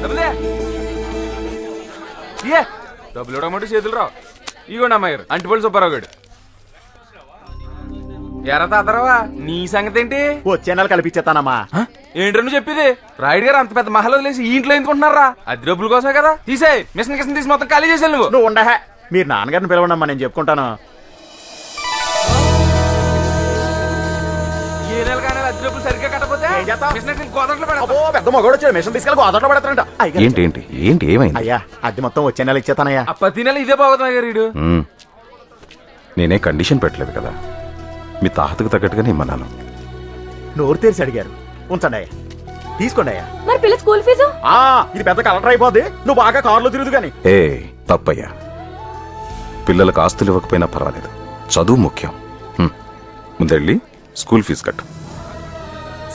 డబ్బులు ఇవ్వడం చేతులు రావు. ఇగోండి అమ్మాయి గారు, అంటిపల్లి సుబ్బారావు గారు. ఎరా తాతరావా, నీ సంగతి ఏంటి? వచ్చే నెల కల్పించేస్తానమ్మా. ఏంటో నువ్వు చెప్పేది? రాయుడు గారు అంత పెద్ద మహల్ వదిలేసి ఈ ఇంట్లో ఎందుకుంటున్నారా? అది డబ్బుల కోసమే కదా. తీసే మిషన్ కిషన్ తీసి మొత్తం ఖాళీ చేసాను. నువ్వు ఉండ, మీరు నాన్నగారిని పిలవండమ్మా, నేను చెప్పుకుంటాను. ఏ నెల కానీ అద్దె డబ్బులు సరిగ్గా కట్టకపోతే పెద్ద మగోడు వచ్చాడు, మిషన్ తీసుకెళ్ళి గోదాట్లో పెడతాడంట. ఏంటి ఏమైంది? అయ్యా అద్దె మొత్తం వచ్చే నెల ఇచ్చేతానయ్యా. ప్రతి నెల ఇదే బాగుతుంది గారు. నేనే కండిషన్ పెట్టలేదు కదా, మీ తాహతకు తగ్గట్టుగానే ఇమ్మన్నాను. నోరు తెరిచి అడిగారు, ఉంచండి అయ్యా, తీసుకోండి అయ్యా. మరి పిల్ల స్కూల్ ఫీజు? ఇది పెద్ద కలెక్టర్ అయిపోద్ది, నువ్వు బాగా కారులో తిరుగుదు గాని. తప్పయ్యా, పిల్లలకు ఆస్తులు ఇవ్వకపోయినా పర్వాలేదు, చదువు ముఖ్యం. ముందెళ్ళి స్కూల్ ఫీజు కట్టు.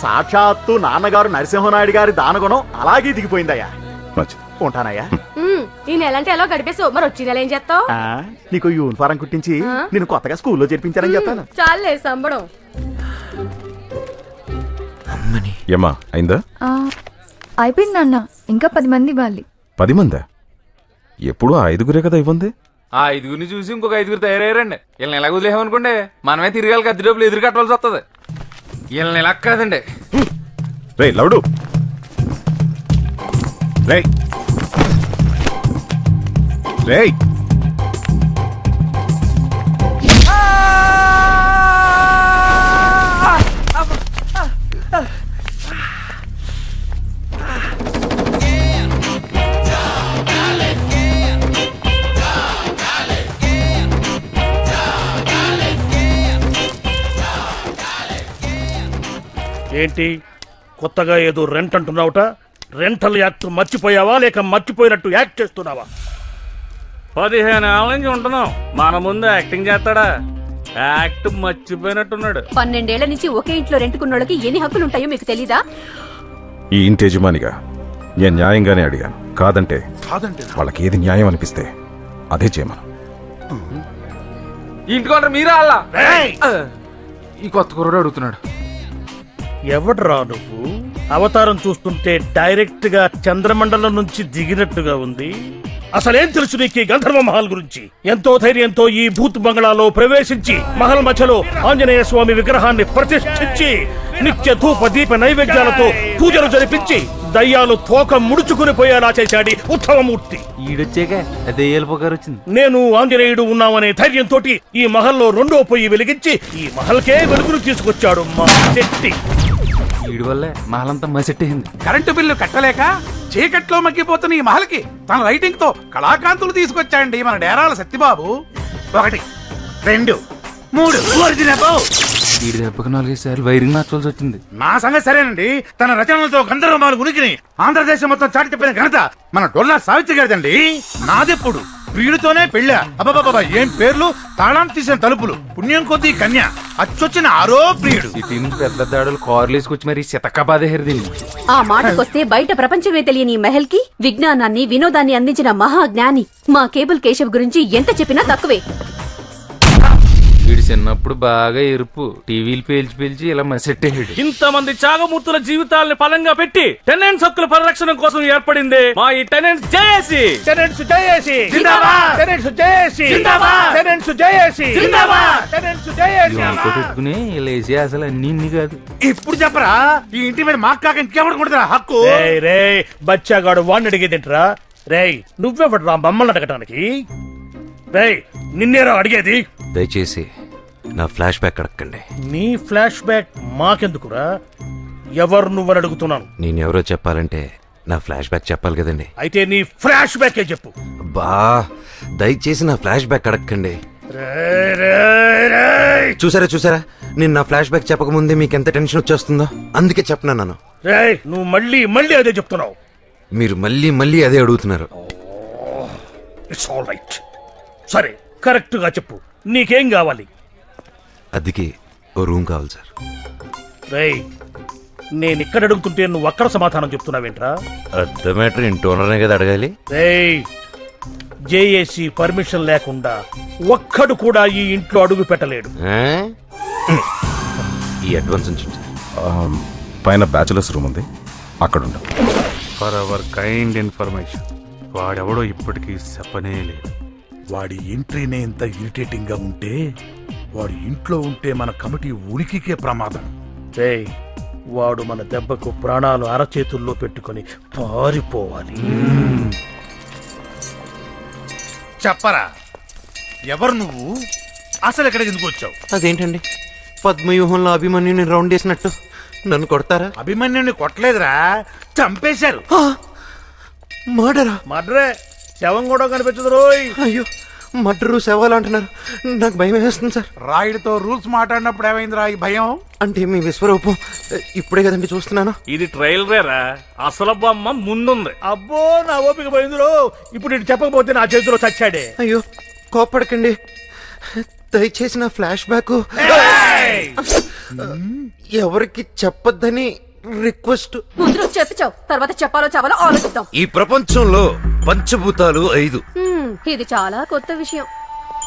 సాక్షాత్తు నాన్నగారు నరసింహనాయుడు గారి దానగుణం అలాగే దిగిపోయిందయ్యా. మంచిది, ఉంటానయ్యా. ఈ నెలంటే ఎలా గడిపేసావు, మరి వచ్చి నెల ఏం చేస్తావు? నీకు యూనిఫారం కుట్టించి నేను కొత్తగా స్కూల్లో చేర్పించానని చెప్తాను. చాలే సంబడం. ఏమా అయిందా? అయిపోయింది అన్న, ఇంకా 10 మంది ఇవ్వాలి. 10 మందా? ఎప్పుడు 5గురే కదా ఇవ్వండి. ఆ 5గురిని చూసి ఇంకొక 5గురు తయారయ్యారండి. వీళ్ళని ఎలా వదిలేమనుకోండి, మనమే తిరగాలి, అద్దె డబ్బులు ఎదురు కట్టవలసి వస్తుంది. వీళ్ళని ఎలా కాదండి. రే లౌడు, రే రే ఏంటి కొత్తగా ఏదో రెంట్ అంటున్నావుట? రెంటల్ యాక్ట్ మర్చిపోయావా, లేక మర్చిపోయినట్టు యాక్ట్ చేస్తున్నావా? 15 ఏళ్ళ నుంచి ఉంటున్నాం, మన ముందు యాక్టింగ్ చేస్తాడా? యాక్ట్ మర్చిపోయినట్టున్నాడు. 12 ఏళ్ల నుంచి ఒకే ఇంట్లో రెంట్కున్నోళ్ళకి ఎన్ని హక్కులుంటాయో మీకు తెలీదా? ఈ ఇంటి యజమానిగా నేను న్యాయంగానే అడిగాను. కాదంటే వాళ్ళకి ఏది న్యాయం అనిపిస్తే అదే చేయమను. ఇంటికొంటారు మీరా? అలా ఈ కొత్త కుర్రాడు అడుగుతున్నాడు. ఎవడ్రా నువ్వు? అవతారం చూస్తుంటే డైరెక్ట్ గా చంద్రమండలం నుంచి దిగినట్టుగా ఉంది. అసలేం తెలుసు నీకు ఈ గంధర్వ మహల్ గురించి? ఎంతో ధైర్యంతో ఈ భూత్ బంగ్లాలో ప్రవేశించి మహల్ మధ్యలో ఆంజనేయ స్వామి విగ్రహాన్ని ప్రతిష్ఠించి నిత్య ధూప దీప నైవేద్యాలతో పూజలు జరిపించి దయ్యాలు తోక ముడుచుకుని పోయేలా చేశాడు ఉత్తమమూర్తి. ఈడొచ్చాక దయ్యాల పొగారు వచ్చింది. నేను ఆంజనేయుడు ఉన్నామనే ధైర్యంతో ఈ మహల్లో 2వ పొయ్యి వెలిగించి ఈ మహల్కే వెలుగును తీసుకొచ్చాడు మా శెట్టి. వీడి వల్లే మహలంతా మసెట్టేసింది. కరెంటు బిల్లు కట్టలేక చీకట్లో మగ్గిపోతున్న ఈ మహల్కి తన రైటింగ్ తో కళాకాంతులు తీసుకొచ్చాయండి మన డేరాల సత్యబాబు. 1 2 3 వీడి దెబ్బకి 4 సార్లు వైరింగ్ మార్చాల్సి వచ్చింది. నా సంగతి సరేనండి. తన రచనలతో గంధర్వమాల ఉనికిని ఆంధ్రదేశం మొత్తం చాటి చెప్పిన ఘనత మన డొల్లా సావిత్రి గారిదండి. నాదెప్పుడు ప్రియుడితోనే పెళ్ళా. అబ్బాబాబా ఏం పేర్లు, తాళం తీసిన తలుపులు, పుణ్యం కొద్దీ కన్య, అచ్చొచ్చిన ఆరో ప్రియుడు. సిటీ నుంచి పెద్ద దాడులు కార్లు వేసుకొచ్చి మరి శతకబాదేహరి దీన్ని. ఆ మాటకొస్తే బయట ప్రపంచమే తెలియని ఈ మహల్ కి విజ్ఞానాన్ని వినోదాన్ని అందించిన మహాజ్ఞాని మా కేబుల్ కేశవ్ గురించి ఎంత చెప్పినా తక్కువే. వీడి చిన్నప్పుడు బాగా ఎరుపు, టీవీలు పేల్చి ఇలా మసెట్టేసాడు. ఇంతమంది త్యాగమూర్తుల జీవితాలని ఫలంగా పెట్టి టెనెంట్స్ హక్కుల పరిరక్షణ కోసం ఏర్పడింది మా ఈ టెనెంట్స్ జేఏసీ. టెనెంట్స్ జేఏసీ జిందాబాద్, టెనెంట్స్ జేఏసీ జిందాబాద్, టెనెంట్స్ జేఏసీ జిందాబాద్, టెనెంట్స్ జేఏసీ. పెట్టుకుని ఇలా వేసి అసలు అన్ని కాదు. ఇప్పుడు చెప్పరా, ఈ ఇంటి మీద మాకు కాక ఇంకెవరు కొడతారా హక్కు? రే బచ్చాగాడు వాడిని అడిగేదింట్రా? రేయ్ నువ్వెవడ్రా మమ్మల్ని అడగటానికి? రేయ్ నిన్నేరా అడిగేది? దయచేసి నా ఫ్లాష్ బ్యాక్ అడగండి. నీ ఫ్లాష్ బ్యాక్ మాకెందుకురా? ఎవరు నువ్వని అడుగుతున్నాను. నేనెవరో చెప్పాలంటే నా ఫ్లాష్ బ్యాక్ చెప్పాలి కదండి. అయితే నీ ఫ్లాష్ బ్యాకే చెప్పు. బా దయచేసి నా ఫ్లాష్ బ్యాక్ అడగండి. చూసారా నేను నా ఫ్లాష్ బ్యాక్ చెప్పకముందే మీకు ఎంత టెన్షన్ వచ్చేస్తుందో, అందుకే చెప్పనన్నాను. రేయ్ నువ్వు మళ్ళీ అదే చెప్తున్నావు. మీరు మళ్ళీ అదే అడుగుతున్నారు. It's all right. సరే కరెక్ట్ గా చెప్పు, నీకేం కావాలి? అదికి ఓ రూమ్ కావాలి సార్. రేయ్ నేను ఇక్కడ అడుగుతుంటే నువ్వు అక్కడ సమాధానం చెప్తున్నావేంట్రా? అర్థమేటర్ ఇంటి ఓనర్నే కదా అడగాలి. రేయ్ జేఏసీ పర్మిషన్ లేకుండా ఒక్కడు కూడా ఈ ఇంట్లో అడుగు పెట్టలేడు. ఈ అడ్వాన్స్ నుంచి పైన బ్యాచులర్స్ రూమ్ ఉంది, అక్కడ ఉండు. For hour kind information. వాడెవడో ఇప్పటికీ చెప్పనే లేదు. వాడి ఎంట్రీనే ఇంత ఇరిటేటింగ్ గా ఉంటే వాడి ఇంట్లో ఉంటే మన కమిటీ ఉనికికే ప్రమాదం. ఏయ్, వాడు మన దెబ్బకు ప్రాణాలు అరచేతుల్లో పెట్టుకొని పారిపోవాలి. చెప్పరా, ఎవరు నువ్వు? అసలు ఎక్కడికి ఎందుకు వచ్చావు? అదేంటండి పద్మవ్యూహంలో అభిమన్యుని రౌండ్ వేసినట్టు నన్ను కొడతారా? అభిమన్యుని కొట్టలేదురా, చంపేశారు. మర్డరా? మడ్రే, శవం కూడా కనిపించదు రోయ్. అయ్యో, మర్డరు శవాలు అంటున్నారు. నాకు భయం వేస్తుంది సార్. రాయుడితో రూల్స్ మాట్లాడినప్పుడు ఏమైందిరా ఈ భయం? అంటే మీ విశ్వరూపం ఇప్పుడే కదండి చూస్తున్నాను. ఇది ట్రైలరేరా, అసలు బొమ్మ ముందుంది. అబ్బో, నా ఓపిక పోయిందిరో. ఇప్పుడు ఇటు చెప్పకపోతే నా చేతిలో చచ్చాడే. అయ్యో కోపడకండి, దయచేసి నా ఫ్లాష్ బ్యాక్ ఎవరికి చెప్పొద్దని రిక్వెస్ట్. ముందు నువ్వు చెప్పు, తర్వాత చెప్పాలో చావాలో ఆలోచిద్దాం. ఈ ప్రపంచంలో పంచభూతాలు 5, ఇది చాలా కొత్త విషయం.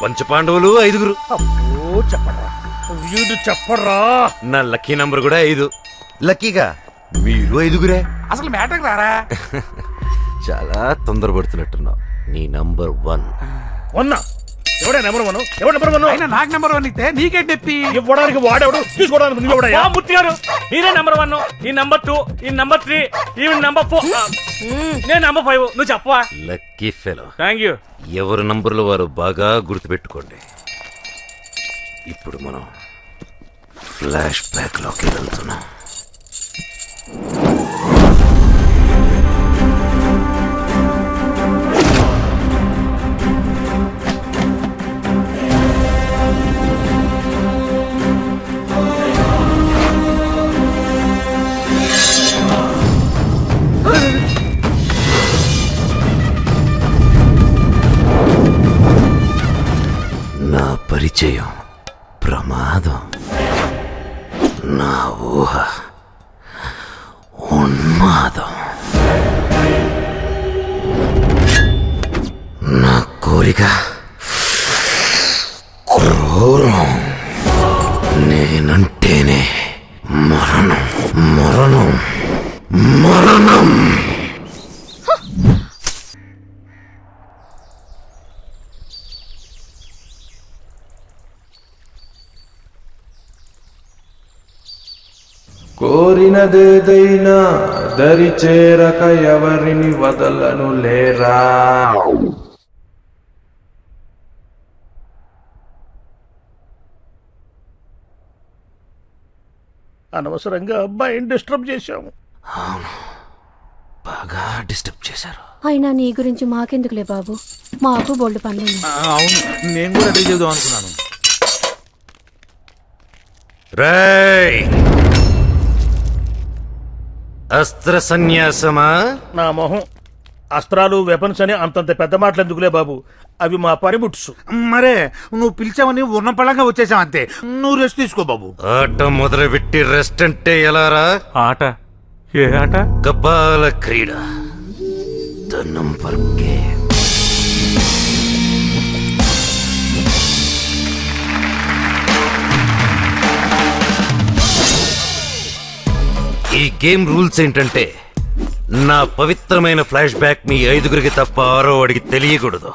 పంచపాండవులు 5. అబ్బో, చెప్పరా వీడు చెప్పరా. నా లక్కీ నంబర్ కూడా 5. లక్కీగా మీరు 5. అసలు మ్యాటర్ రారా? చాలా తొందరపడుతున్నట్టున్నావు. నీ నంబర్ 1. వన్నా ఎవడే నెంబర్ 1? ఎవడు నెంబర్ 1? అయినా నాకు నెంబర్ 1 ఇస్తే నీకే నొప్పి. ఇవ్వడానికి వాడెవడు, తీసుకోవడానికి నువ్వెవడయ్యా? మూర్తి గారు, నేనే నంబర్ 1, ఈ నంబర్ 2, ఈ నంబర్ 3, ఈవెన్ నంబర్ 4, నేను నంబర్ 5. నువ్వు చెప్పవా? Lucky fellow. Thank you. ఎవరి నంబర్లు వారు బాగా గుర్తుపెట్టుకోండి. ఇప్పుడు మనం ఫ్లాష్ బ్యాక్ లోకి వెళ్తున్నాం. నా పరిచయం ప్రమాదం, నా ఊహ ఉన్మాదం, నా కోరిక క్రూరం, నేనంటేనే మరణం, మరణం, మరణం. కోరినదేదైనా దరి చేరక ఎవరిని వదలను లేరా. అనవసరంగా అబ్బాయిని డిస్టర్బ్ చేశాము. అవును, బాగా డిస్టర్బ్ చేశారు. అయినా నీ గురించి మాకెందుకులే బాబు, మాకు బోల్డ్ పనులు. అవును, నేను కూడా అదే చేద్దాం అనుకున్నాను. రేయ్, అస్త్ర సన్యాసమా? నా మొహం, అస్త్రాలు వెపన్స్ అని అంతంత పెద్ద మాటలు ఎందుకులే బాబు, అవి మా పనిముట్స్. మరే నువ్వు పిలిచావని ఉన్న పళ్ళంగా వచ్చేసావు అంతే. నువ్వు రెస్ట్ తీసుకో బాబు. ఆట మొదలుపెట్టి రెస్ట్ అంటే ఎలారా? ఆట? ఏ ఆట? కపాల క్రీడ, ద నంబర్ గేమ్. ఈ గేమ్ రూల్స్ ఏంటంటే, నా పవిత్రమైన ఫ్లాష్ బ్యాక్ మీ 5 తప్ప 6వ వాడికి తెలియకూడదు.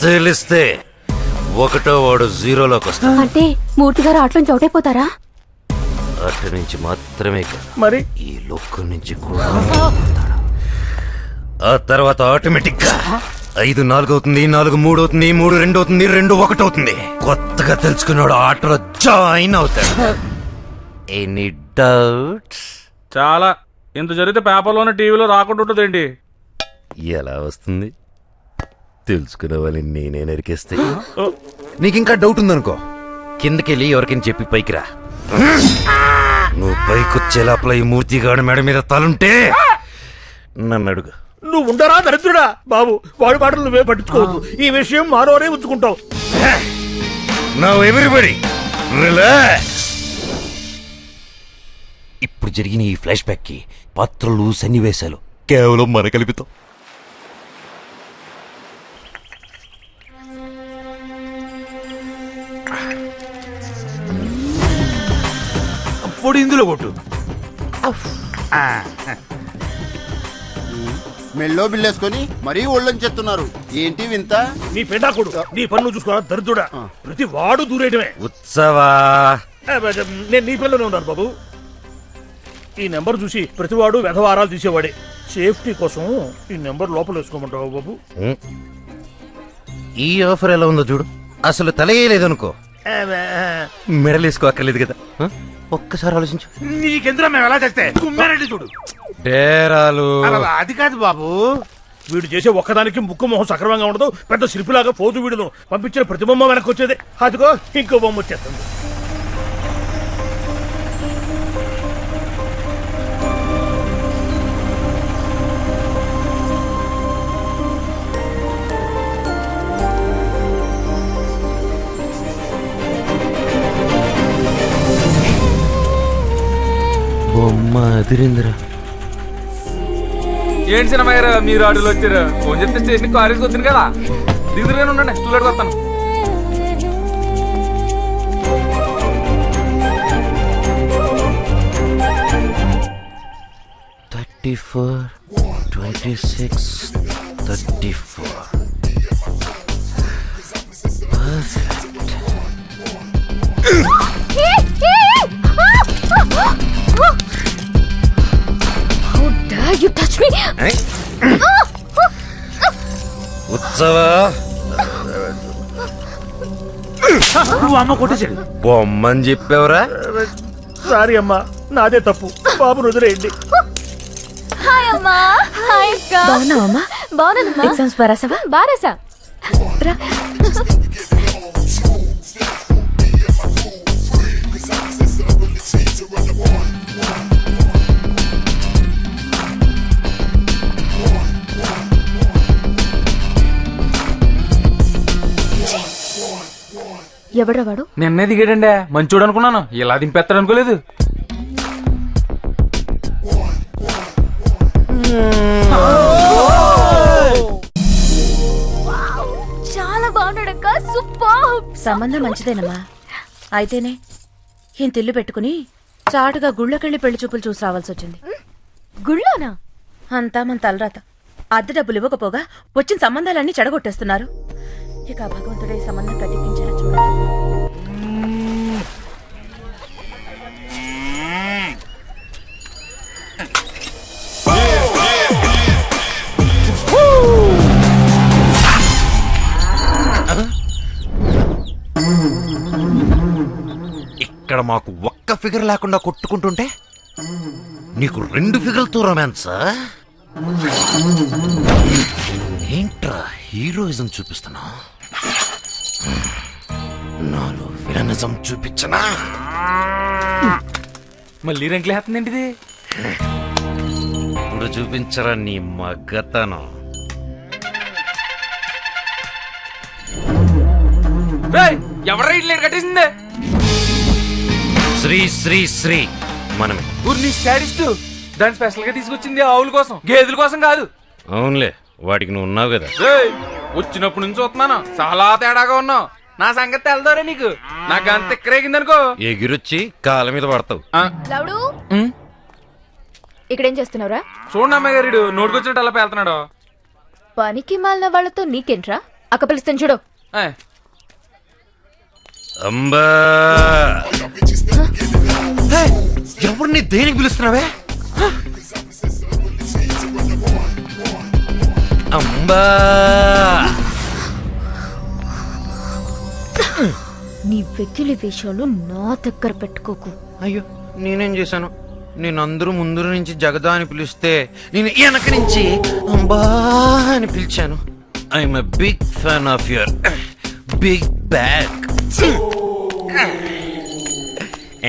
తెలిస్తే 1వ వాడు 0లోకి వస్తాడు. అంటే మూర్తి గారు ఆటలోంచి అవుట్ అయిపోతారా? అటు నుంచి మాత్రమే కాదు, మరి ఈ లోకం నుంచి కూడా పోతాడు. ఆ తర్వాత ఆటోమేటిక్ గా 5 4 అవుతుంది, 4 3 అవుతుంది, 3 2 అవుతుంది, 2 1 అవుతుంది. కొత్తగా తెలుసుకున్నాడు ఆటలో జాయిన్ అవుతాడు. Any doubts? చాలా. ఇంత జరిగితే పేపర్లోనే టీవీలో రాకుండా ఉంటుందేంటి? ఎలా వస్తుంది? తెలుసుకునే వాళ్ళని నేనే నరికేస్తే. నీకింకా డౌట్ ఉందనుకో, కిందకెళ్ళి ఎవరికైనా చెప్పి పైకి రా. నువ్వు పైకొచ్చే లోపల ఈ మూర్తిగాడు మెడ మీద తలుంటే నన్ను అడుగు. నువ్వు ఉండరా దరిద్రుడా బాబు, వాడి మాటలు నువ్వే పట్టించుకోవద్దు. ఈ విషయం మానవరే ఉంచుకుంటావు. Now everybody relax. ఇప్పుడు జరిగిన ఈ ఫ్లాష్ బ్యాక్ కి పాత్రలు, సన్నివేశాలు కేవలం మన కల్పితం. పొడి ఇందులో కొట్టు. మెళ్ళో బిల్లేసుకొని మరీ ఒళ్ళని చెప్తున్నారు. ఏంటి వింత? నీ పెండాకుడు నీ పన్ను చూసుకోరా దరిద్రుడా. ప్రతి వాడు దూరేయడమే. ఉత్సవా నేను నీ పిల్లనే ఉన్నాను బాబు. ఈ నెంబర్ చూసి ప్రతివాడు వ్యధవారాలు తీసేవాడే. సేఫ్టీ కోసం ఈ నెంబర్ లోపల వేసుకోమంటావు బాబు. ఈ ఆఫర్ ఎలా ఉందో చూడు. అసలు తలయేయలేదనుకో, మెడల్ వేసుకో అక్కర్లేదు కదా. ఒక్కసారి ఆలోచించు. నీకెందులో మేము ఎలా చేస్తే కుమ్మారెడ్డి చూడు. డేరాలు అది కాదు బాబు. వీడు చేసే ఒక్కదానికి ముక్కు మొహం సక్రమంగా ఉండదు. పెద్ద శిల్పిలాగా పోతూ వీడును పంపించిన ప్రతి బొమ్మ వెనక్కి వచ్చేది. అదిగో ఇంకో బొమ్మ వచ్చేస్తుంది. బొమ్మ అదిరిందిరా. ఏంటి సినిమా గారు మీరు ఆడులో వచ్చారు? ఫోన్ చేస్తే స్టేషన్ కాలేజ్కి వచ్చింది కదా. దిగురుగానే ఉండండి, స్టూలెట్కి వస్తాను. You touch me! ఉత్సవా నువ్వు అమ్మ కొట్టేసాడు. బొమ్మని చెప్పావురా. సారీ అమ్మా, నాదే తప్పు. బాబు వదిలేయండి. హాయ్ అమ్మా. హాయ్ అక్క. బాగున్నావమ్మా? బాగున్నానమ్మా. ఎగ్జామ్స్ బారాసావా? బారాసా. రా. ఎవడ్రా వాడు? నిన్నే దిగాడండి. మంచోడు అనుకున్నాను, ఇలా దింపేస్తాడు అనుకోలేదు. చాలా బాగున్నాడక్క. సూపర్. సంబంధం మంచిదేనమ్మా. అయితేనే ఇంత ఇల్లు పెట్టుకుని చాటుగా గుళ్ళకెళ్ళి పెళ్లి చూపులు చూసి రావాల్సి వచ్చింది. గుళ్ళోనా? అంతా మన తలరాత. అద్దె డబ్బులు ఇవ్వకపోగా వచ్చిన సంబంధాలన్నీ చెడగొట్టేస్తున్నారు. ఇక ఆ భగవంతుడే ఈ సంబంధం కట్టించేలా చూడాలి. ఇక్కడ మాకు ఒక్క ఫిగర్ లేకుండా కొట్టుకుంటుంటే నీకు 2 ఫిగర్లతో రొమాన్సా? ఏంట్రా హీరోయిజం చూపిస్తున్నా? నాలో విలనిజం చూపించనా? మళ్ళీ రెంట్లు వేస్తుందేంటిది? ఇప్పుడు చూపించరా నీ మగతనం. ఎవరు ఇట్లా కట్టేసిందే? శ్రీ శ్రీ శ్రీ మనమే. ఊరిని స్టాడిస్ట్. దాన్ని స్పెషల్ గా తీసుకొచ్చింది ఆవుల కోసం, గేదెల కోసం కాదు. అవునులే, వాటికి నువ్వు ఉన్నావు కదా. వచ్చినప్పుడు నుంచి చూస్తున్నాను, చాలా తేడాగా ఉన్నావు. నా సంగతి తెలదోరే నీకు. నాకు అంత ఎక్కరేగిందనుకో, ఎగిరొచ్చి కాళ్ళ మీద పడతావు. లవుడు, ఇక్కడేం చేస్తున్నావురా? చూడండి అమ్మాయి గారు నోటుకొచ్చినట్టు అలా పేలుతున్నాడు. పనికి మాలిన వాళ్ళతో నీకేంట్రా? అక్క పిలుస్తాను చూడు. అంబా, ఎవరిని దేనికి పిలుస్తున్నావే? అంబా, నీ వెకిలి వేషాలు నా దగ్గర పెట్టుకోకు. అయ్యో, నేనేం చేశాను? నేను అందరూ ముందు నుంచి జగదా అని పిలిస్తే నేను వెనక నుంచి అంబా అని పిలిచాను. I'm a big fan of your big bag.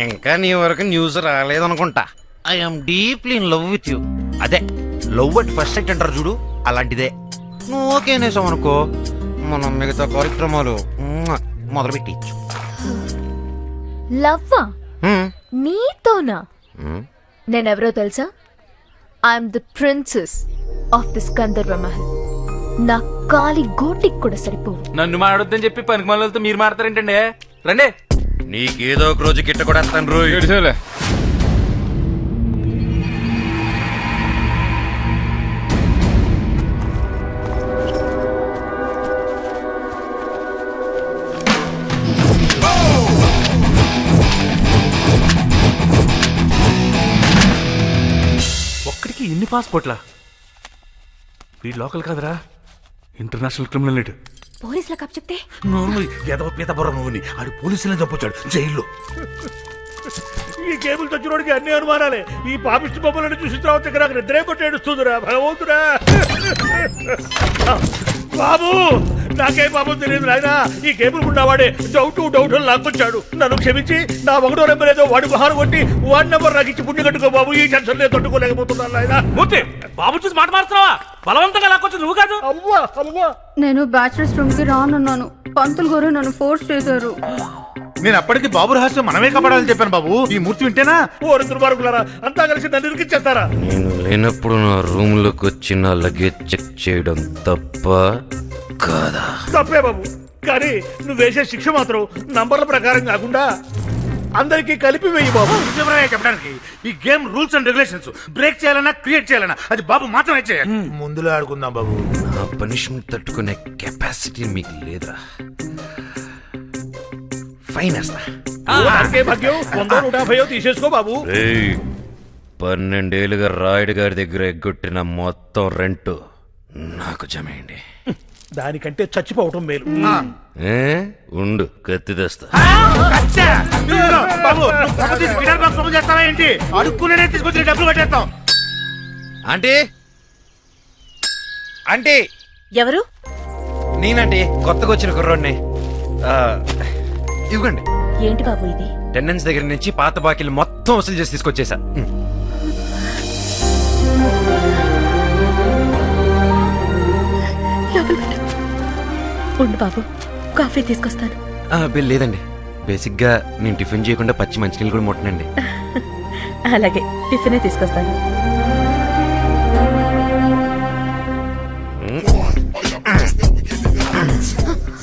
ఇంకా నీ వరకు న్యూస్ రాలేదనుకుంటా. I'm deeply in love with you. అదే లవ్ అట్ ఫస్ట్ సైట్ అంటారు చూడు, అలాంటిదే. నువ్వు ఓకే అనేసావు అనుకో, మనం మిగతా కార్యక్రమాలు మొదలు పెట్టచ్చు. లవ్వా? నీతోనా? నేనెవరో తెలుసా? I'm the princess of this Gandharva Mahal. నా కాలి గోటికి కూడా సరిపోవు. నన్ను మాడొద్దని చెప్పి పనికి మనలతో మీరు మాడతారేంటండి? రండి, నీకేదో ఒక రోజు గిట్ట కూడా వస్తాను రోజు. ఇన్ని పాస్పోర్ట్లా? వీడు లోకల్ కాదురా, ఇంటర్నేషనల్ క్రిమినల్ నేట్. పోలీసులకు అప్ చెప్తే నోరు ఎదవ పీతపుర నువ్వుని ఆడు పోలీసులను చంపొచ్చాడు జైల్లో. ఈ కేబుల్ చచ్చినోడికి అన్ని అనుమానాలే. ఈ పాపిష్టి బొమ్మలను చూసిన తర్వాత నాకు నిద్రే కొట్టి ఏడుస్తుందిరా భగవంతురా. బాబు నాకే పాపం తెలియదు నాయన. ఈ కేబుల్ ఉన్నవాడే డౌట్ లాక్కొచ్చాడు. నన్ను క్షమించి నా 1వ నెంబర్ ఏదో వాడి గుహారు కొట్టి 1 నెంబర్ నాకు ఇచ్చి పుణ్య కట్టుకో బాబు. ఈ టెన్షన్ నేను తట్టుకోలేకపోతున్నాను నాయన. మూర్తి, బాబు చూసి మాట మారుతున్నావా? బలవంతంగా లాక్కొచ్చు నువ్వు కాదు. అవ్వా అవ్వా, నేను బ్యాచిలర్స్ రూమ్ కి రానున్నాను. పంతులు గారు నన్ను ఫోర్స్ చేశారు. నేను అప్పటికి బాబు రహస్యం మనమే కాపాడాలని చెప్పాను బాబు. ఈ మూర్తి వింటేనా? ఓరి దుర్మార్గులారా, అంతా కలిసి నన్ను ఇరికిచ్చేస్తారా? నేను లేనప్పుడు నా రూమ్ లోకి వచ్చి నా లగేజ్ చెక్ చేయడం తప్ప కాదా? తప్పే బాబు, కానీ నువ్వు వేసే శిక్ష మాత్రం నంబర్ల ప్రకారం కాకుండా అందరికీ కలిపి వేయి బాబు. నిజమే చెప్పడానికి ఈ game rules and regulations break చేయాలన్నా క్రియేట్ చేయాలన్నా అది బాబు మాత్రమే చేయాలి. ముందులో ఆడుకుందాం బాబు. నా పనిష్మెంట్ తట్టుకునే కెపాసిటీ మీకు లేదురా. ఫైన్ వేస్తా. భాగ్యం 100-150 తీసేసుకో బాబు. 12 ఏళ్ళుగా రాయుడు గారి దగ్గర ఎగ్గొట్టిన మొత్తం రెంట్ నాకు జమేయండి. దానికంటే చచ్చిపోవటం మేలు. ఉండు, కత్తి తెస్తా. బాబు చేస్తావా ఏంటి? అడుక్కునే తీసుకొచ్చి డబ్బులు కట్టేస్తాం. ఆంటీ ఆంటీ, ఎవరు? నేనండి, కొత్తగా వచ్చిన కుర్రోడ్ని. ఇవ్వండి. ఏంటి బాబు ఇది? టెండెన్స్ దగ్గర నుంచి పాత బాకీలు మొత్తం వసూలు చేసి తీసుకొచ్చేసా. ఉండు బాబు, కాఫీ తీసుకొస్తాను. బిల్ లేదండి. బేసిక్ గా నేను టిఫిన్ చేయకుండా పచ్చి మంచినీళ్ళు కూడా ముట్టనండి. అలాగే, టిఫినే తీసుకొస్తాను.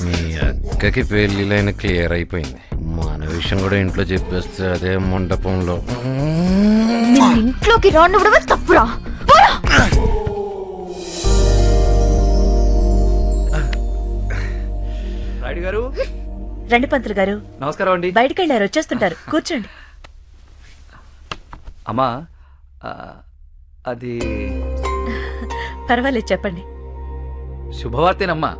మీ అక్కకి పెళ్లిలైన క్లియర్ అయిపోయింది. మన విషయం కూడా ఇంట్లో చెప్పేస్తే అదే మండపంలో. ఇంట్లోకి రానివ్వడమే తప్పురా. రాయుడు గారు, రండి పంతులు గారు. నమస్కారం అండి. బయటికి వెళ్ళారు, వచ్చేస్తుంటారు. కూర్చోండి. అమ్మా, అది పర్వాలేదు, చెప్పండి. శుభవార్తేనమ్మా.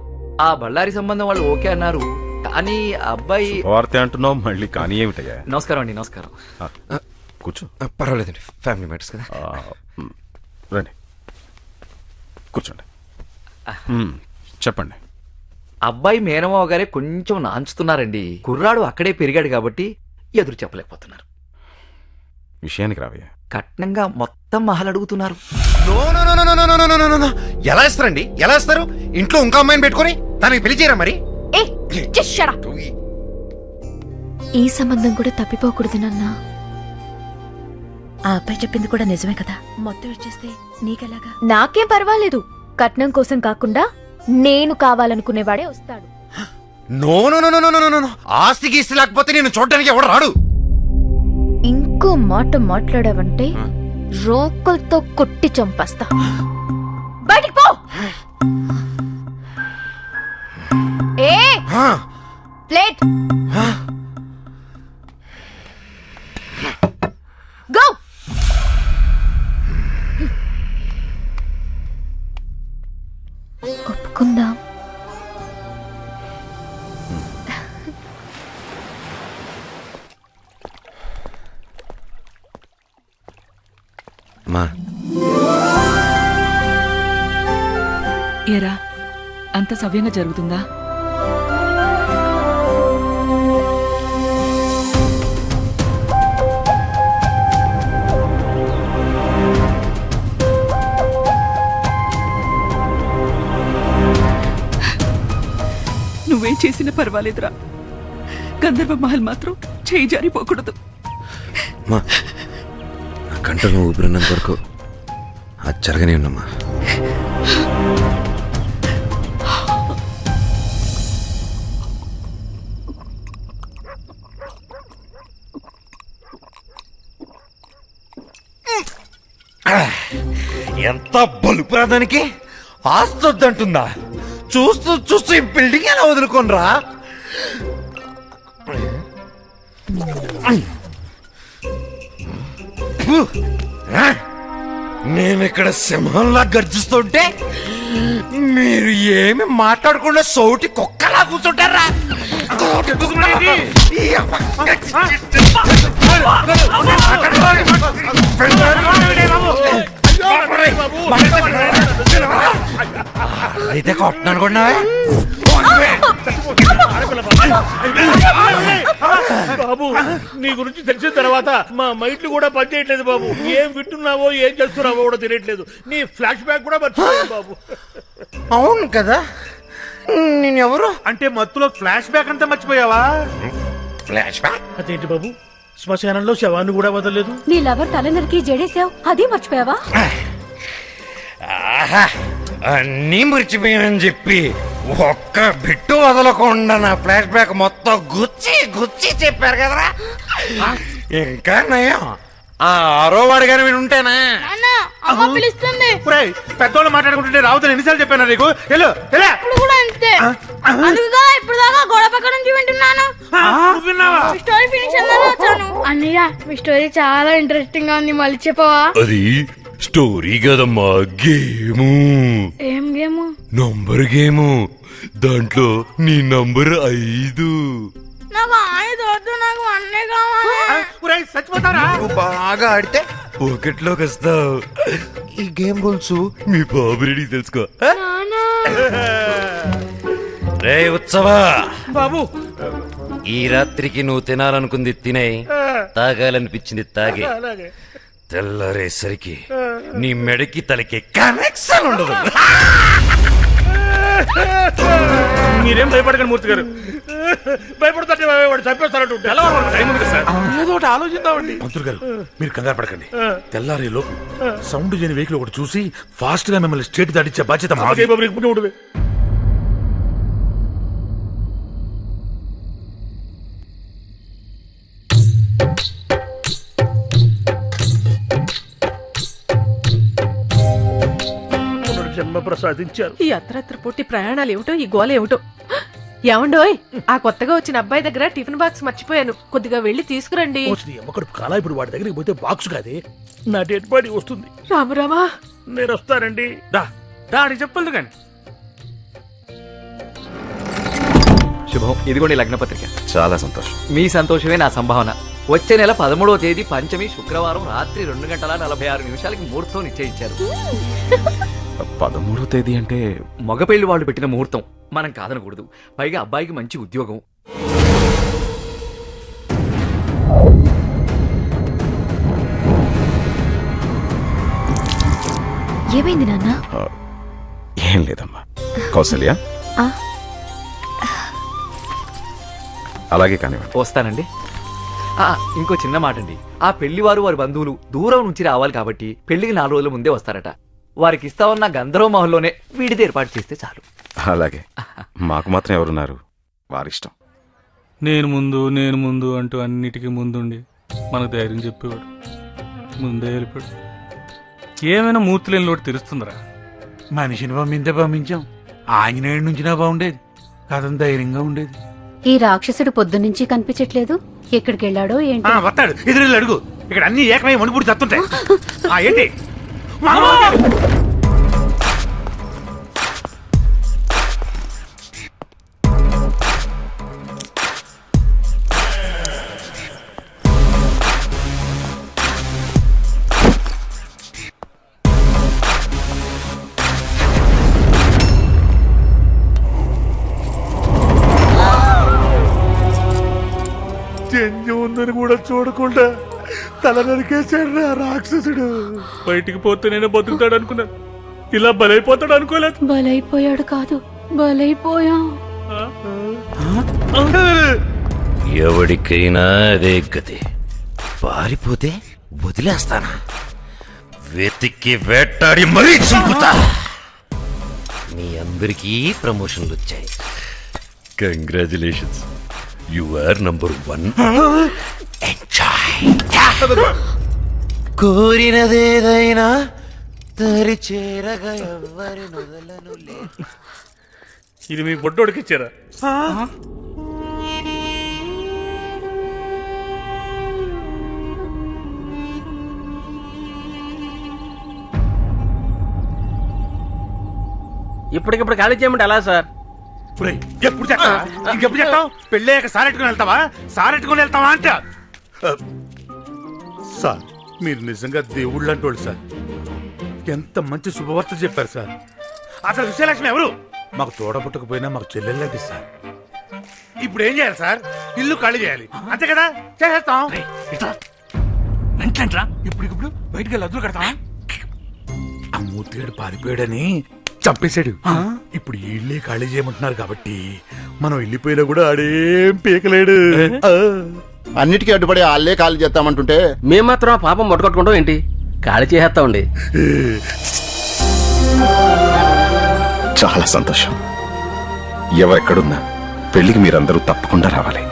ఆ బళ్ళారి సంబంధం వాళ్ళు ఓకే అన్నారు, కానీ అబ్బాయి. వార్త అంటున్నావు మళ్ళీ, కానీ ఏమిటయ్యా? నమస్కారం అండి. నమస్కారం. కూర్చో. పర్వాలేదండి, ఫ్యామిలీ మ్యాటర్స్ కదా. రండి, కూర్చోండి. చెప్పండి. అబ్బాయి మేనమావ గారే కొంచెం నాంచుతున్నారండి. కుర్రాడు అక్కడే పెరిగాడు కాబట్టి ఎదురు చెప్పలేకపోతున్నారు. విషయానికి రావయ్యా. కట్నంగా మొత్తం మహల్ అడుగుతున్నారు. ఎలా ఇస్తారండి? ఎలా ఇస్తారు? ఇంట్లో ఇంకో అమ్మాయిని పెట్టుకొని దానికి పెళ్లి చేయరా మరి? ఈ సంబంధం కూడా తప్పిపోకూడదు నాన్న. ఆ అబ్బాయి చెప్పింది కూడా నిజమే కదా. మొత్తం ఇచ్చేస్తే నీకెలాగా? నాకేం పర్వాలేదు. కట్నం కోసం కాకుండా నేను కావాలనుకునేవాడే వస్తాడు. No no no no no no, ఆస్తి గీస్తి లేకపోతే నేను చూడడానికి ఎవడు రాడు. ఇంకో మాట మాట్లాడావంటే రోకల్తో కొట్టి చంపేస్తా. బయటికి పో. ఏ ప్లేట్ గో. ఒప్పుకుందాం. మా ఏరా, అంత సవ్యంగా జరుగుతుందా? నువ్వేం చేసినా పర్వాలేదురా. గంధర్వ మహల్ మాత్రం చేయి జారిపోకూడదు. మా కంటను ఊపిరినంత వరకు అది జరగనే ఉన్నమ్మా. ఎంత బలుపురాదానికి ఆస్తొద్దంటుందా? చూస్తూ చూస్తూ ఈ బిల్డింగ్ ఎలా వదులుకోనరా? నేను ఇక్కడ సింహంలా గర్జిస్తుంటే మీరు ఏమి మాట్లాడకుండా సౌటి కుక్కలా కూర్చుంటారా? అయితే కొట్టను కూడా బాబు, నీ గురించి తెలిసిన తర్వాత మా మైండ్లు కూడా పనిచేయట్లేదు బాబు. ఏం వింటున్నావో ఏం చేస్తున్నావో కూడా తెలియట్లేదు. నీ ఫ్లాష్ బ్యాక్ కూడా మర్చిపోయాను బాబు. అవును కదా, నేనెవరు అంటే మత్తులో ఫ్లాష్ బ్యాక్ అంతా మర్చిపోయావా? ఫ్లాష్ బ్యాక్ అదేంటి బాబు, శ్మశానంలో శవాన్ని కూడా వదలలేదు? నీ లవర్ తల నరికి జడేసావు, అది మర్చిపోయావా? అన్నీ మర్చిపోయానని చెప్పి ఒక్క బిట్టు వదలకుండా నా ఫ్లాష్ బ్యాక్ మొత్తం గుచ్చి గుచ్చి చెప్పారు కదరా. ఇంకా నయం ఆ ఆరో వాడు కానీ వింటేనా? పిలుస్తుంది. పెద్దోళ్ళు మాట్లాడుకుంటుంటే రావుతాను ఎన్నిసార్లు చెప్పాను నీకు? కూడా అంతే. అందుకుగా ఇప్పుడు దాకా గోడ పక్క నుంచి వింటున్నాను. స్టోరీ ఫినిష్ అన్నాను వచ్చాను. అన్నయ్య, మీ స్టోరీ చాలా ఇంట్రెస్టింగ్ గా ఉంది, మళ్ళీ చెప్పవా? అది స్టోరీ కదమ్మా, గేము. ఏం గేము? Number game. దాంట్లో నీ నంబర్ 5. నాకు 5 వద్దు, నాకు 1 కావాలి. చచ్చిపోతారా? బాగా ఆడితే ఒకటిలోకి వస్తావు. ఈ గేమ్ రూల్స్ మీ బాబు రెడీ తెలుసుకో. రే ఉత్సవా బాబు, ఈ రాత్రికి నువ్వు తినాలనుకుంది తినే, తాగాలనిపించింది తాగే. తెల్లారేసరికి నీ మెడకి తలకి కనెక్షన్ ఉండదు. మీరేం భయపడకండి మూర్తి గారు. భయపడతాడు వాడు చంపేస్తాడు. ఏదో ఒకటి ఆలోచిద్దామండి. మంత్రులు గారు, మీరు కంగారు పడకండి. తెల్లారే లోపు సౌండ్ చేయని వెహికల్ ఒకటి చూసి ఫాస్ట్ గా మిమ్మల్ని స్టేట్ దాటించే బాధ్యత మాది. ఉంటుంది. జన్మ ప్రసాదించారు. ఈ అత్రత్ర పొట్టి ప్రయాణాలు ఏమిటో, ఈ గోల ఏమిటో. ఏమండోయ్, ఆ కొత్తగా వచ్చిన అబ్బాయి దగ్గర టిఫిన్ బాక్స్ మర్చిపోయాను, కొద్దిగా వెళ్ళి తీసుకురండి. కాలా ఇప్పుడు వాడి దగ్గరికి పోతే బాక్స్ కాదే, నా డెడ్ బాడీ వస్తుంది. రామురామా, నేను వస్తానండి. దాడి చెప్పదు కానీ. శుభం, ఇదిగోండి లగ్న పత్రిక. చాలా సంతోషం. మీ సంతోషమే నా సంభావన. వచ్చే నెల 13వ తేదీ పంచమి శుక్రవారం రాత్రి 2:46 ముహూర్తం నిశ్చయించారు. 13వ తేదీ అంటే మగపెళ్లి వాళ్ళు పెట్టిన ముహూర్తం, మనం కాదనకూడదు. పైగా అబ్బాయికి మంచి ఉద్యోగం. ఏమైంది నాన్న? ఏం లేదమ్మా. కౌసల్య, అలాగే కానివ్వండి. వస్తానండి. ఇంకో చిన్న మాట అండి, ఆ పెళ్లివారు వారి బంధువులు దూరం నుంచి రావాలి కాబట్టి పెళ్లికి 4 రోజుల ముందే వస్తారట. వారికి ఇస్తామన్న గంధర్వ మహల్లోనే వీడిది ఏర్పాటు చేస్తే చాలు. అలాగే, మాకు మాత్రం ఎవరున్నారు, వారిష్టం. నేను ముందు అంటూ అన్నిటికీ ముందుండి మనకు ధైర్యం చెప్పేవాడు. ముందే వెళ్ళిపోయాడు. ఏమైనా మూర్తులేని లోటు తెలుస్తుందిరా. మనిషిని పంపించాం. ఆంజనేయుడి నుంచినా బాగుండేది, కథం ధైర్యంగా ఉండేది. ఈ రాక్షసుడు పొద్దున్నుంచి కనిపించట్లేదు, ఎక్కడికి వెళ్ళాడో ఏంటి? వస్తాడు, ఎదురు అడుగు. ఇక్కడ అన్ని ఏకమై వణుకుడు చస్తుంటాయి. ఏంటి చెంజి ఉందని కూడా చూడకుండా తల నరికేశాడు రాక్షసుడు. బయటికి పోతే నేను బతుకుతాడు అనుకున్నాను, ఇలా బలైపోతాడు అనుకోలేదు. బలైపోయాడు కాదు, బలైపోయాం. ఎవడికైనా అదే గతి. పారిపోతే వదిలేస్తానా, వెతికి వేటాడి మరీ చంపుతా. మీ అందరికీ ప్రమోషన్లు వచ్చాయి. Congratulations, you are number 1. Enjoy. కోరినదేదైనా తరి చేరగా ఎవరి నొదలను లే. ఇది మీ బొడ్డోడికి ఇచ్చారా? ఇప్పటికిప్పుడు ఖాళీ చేయమంటే ఎలా సార్? ఎప్పుడు చెప్తావా? ఇంకెప్పుడు చెప్తావు? పెళ్ళయ్యాక సారెట్టుకుని వెళ్తావా? సారెట్టుకుని వెళ్తావా అంట. సార్ మీరు నిజంగా దేవుళ్ళు అంటోళ్ళు సార్. ఎంత మంచి శుభవార్త చెప్పారు సార్. అసలు విజయలక్ష్మి ఎవరు? మాకు తోడబుట్టకపోయినా మాకు చెల్లెళ్ళండి సార్. ఇప్పుడు ఏం చేయాలి సార్? ఇల్లు ఖాళీ చేయాలి అంతే కదా? చేసేస్తాం. వెంటరా ఇప్పుడు బయటకు వెళ్ళి అదురు కడతావా? ఆ మూర్తిగాడు పారిపోయాడని చంపేశాడు. ఇప్పుడు ఇల్లే ఖాళీ చేయమంటున్నారు కాబట్టి మనం వెళ్ళిపోయినా కూడా ఆడేం పీకలేడు. అన్నిటికీ అడ్డుపడి వాళ్ళే ఖాళీ చేస్తామంటుంటే మేము మాత్రం ఆ పాపం మొట్టకొట్టుకుంటాం ఏంటి? ఖాళీ చేసేస్తామండి. చాలా సంతోషం. ఎవరెక్కడున్నా పెళ్లికి మీరందరూ తప్పకుండా రావాలి.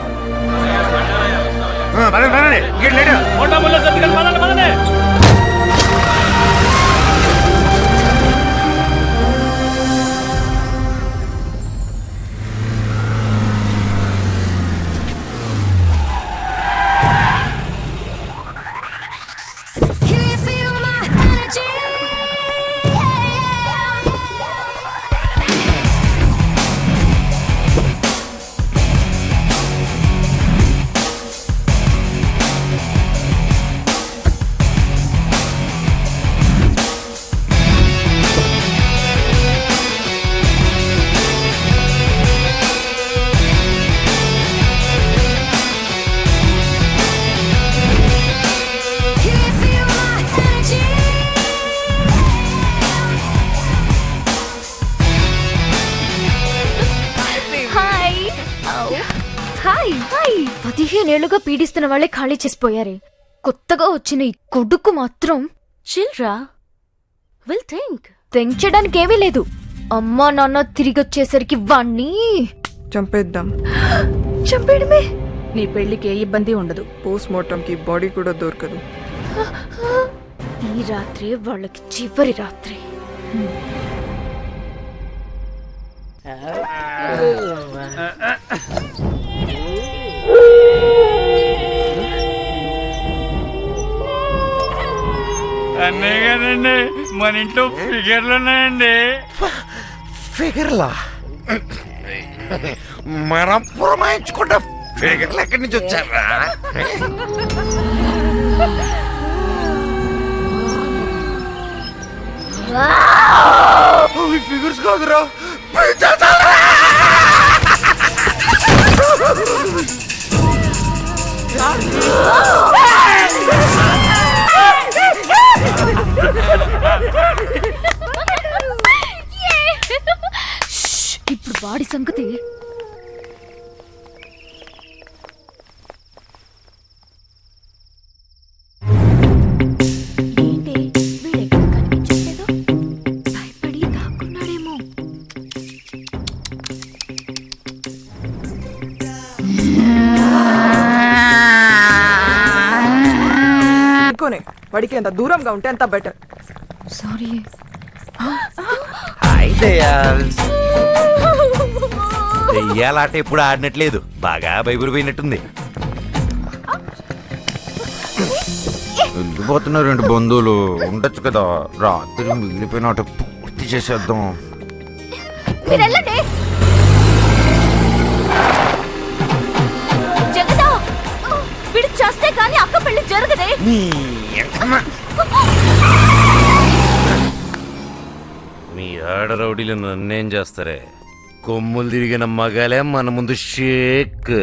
హాయ్ 15 ఏళ్లుగా పీడిస్తున్న వాళ్ళే ఖాళీ చేసిపోయారే. కొత్తగా వచ్చిన ఈ కొడుకు మాత్రం చిల్రా విల్ థింక్ చేయడానికి ఏమీ లేదు. అమ్మా నాన్న తిరిగి వచ్చేసరికి వాణ్ణి చంపేయడమే. నీ పెళ్లికి ఏ ఇబ్బంది ఉండదు. పోస్ట్ మార్టం కి బాడీ కూడా దొరకదు. ఈ రాత్రి వాళ్ళకి చివరి రాత్రి. అన్నయ్య గారండి, మన ఇంట్లో ఫిగర్లు ఉన్నాయండి. ఫిగర్లా? మనం పురమాయించుకుంటే ఫిగర్లు ఎక్కడి నుంచి వచ్చారా? ఫిగర్స్ కాదురా, ఇప్పుడు వాడి సంగతి. ఏంటి వీడెక్కడ కనిపించట్లేదు? భయపడి దాక్కున్నాడేమో. వాడికి ఎంత దూరంగా ఉంటే అంత బెటర్. సారీ. హాయ్ దయాల్స్. దెయ్యాలాట ఎప్పుడు ఆడినట్లేదు, బాగా భయపడిపోయినట్టుంది. వెళ్ళిపోతున్నారు రెండు బంధువులు. ఉండొచ్చు కదా, రాత్రి మిగిలిపోయిన ఆట పూర్తి చేసేద్దాం. జగదా, వీడు చేస్తే కానీ అక్క పెళ్లి జరగదే. మీ ఆడరౌడీలు నన్నేం చేస్తారే? కొమ్ములు తిరిగిన మగాలే మన ముందు షేక్.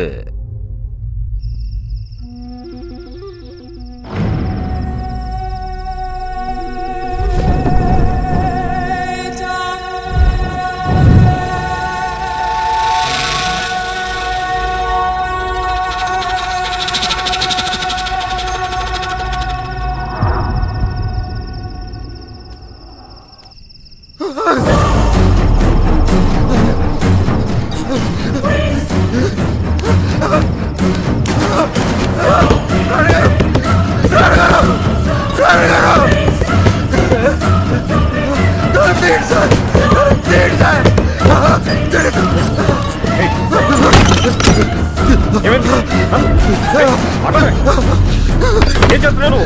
ఏం చేస్తున్నాను?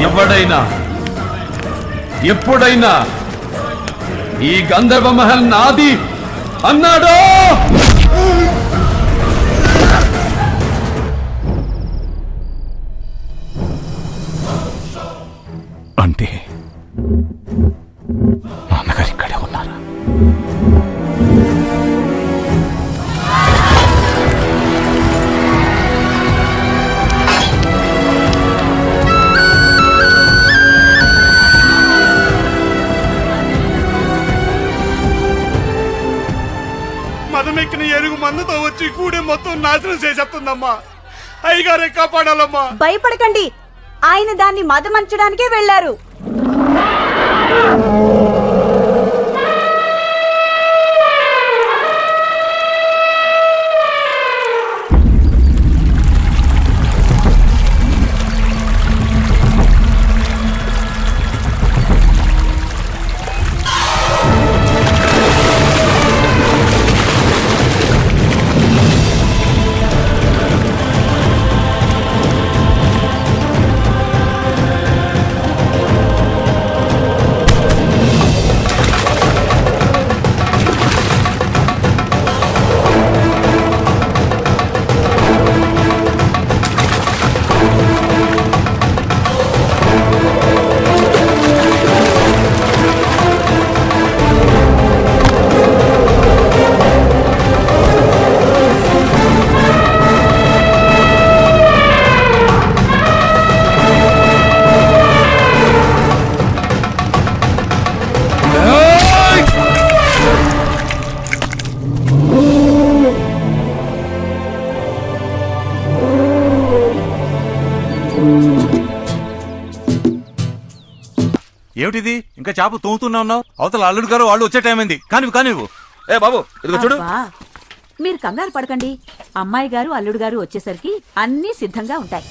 ఎవడైనా ఎప్పుడైనా ఈ గంధర్వ మహల్ నాది అన్నాడో అంటే నాన్నగారు ఇక్కడే ఉన్నారా? మదమెక్కిన ఏనుగు మందుతో వచ్చి కూడే మొత్తం నాశనం చేసేస్తుందమ్మా. అయ్యగారే కాపాడాలమ్మా. భయపడకండి, ఆయన దాన్ని మదమంచడానికే వెళ్లారు. ఏమిటిది ఇంకా చేప తోముతున్నా ఉన్నావు? అవతల అల్లుడు గారు వాళ్ళు వచ్చే టైం అయింది. కానివ్వు. ఏ బాబు ఇదిగో చూడు. మీరు కంగారు పడకండి, అమ్మాయి గారు అల్లుడు గారు వచ్చేసరికి అన్నీ సిద్ధంగా ఉంటాయి.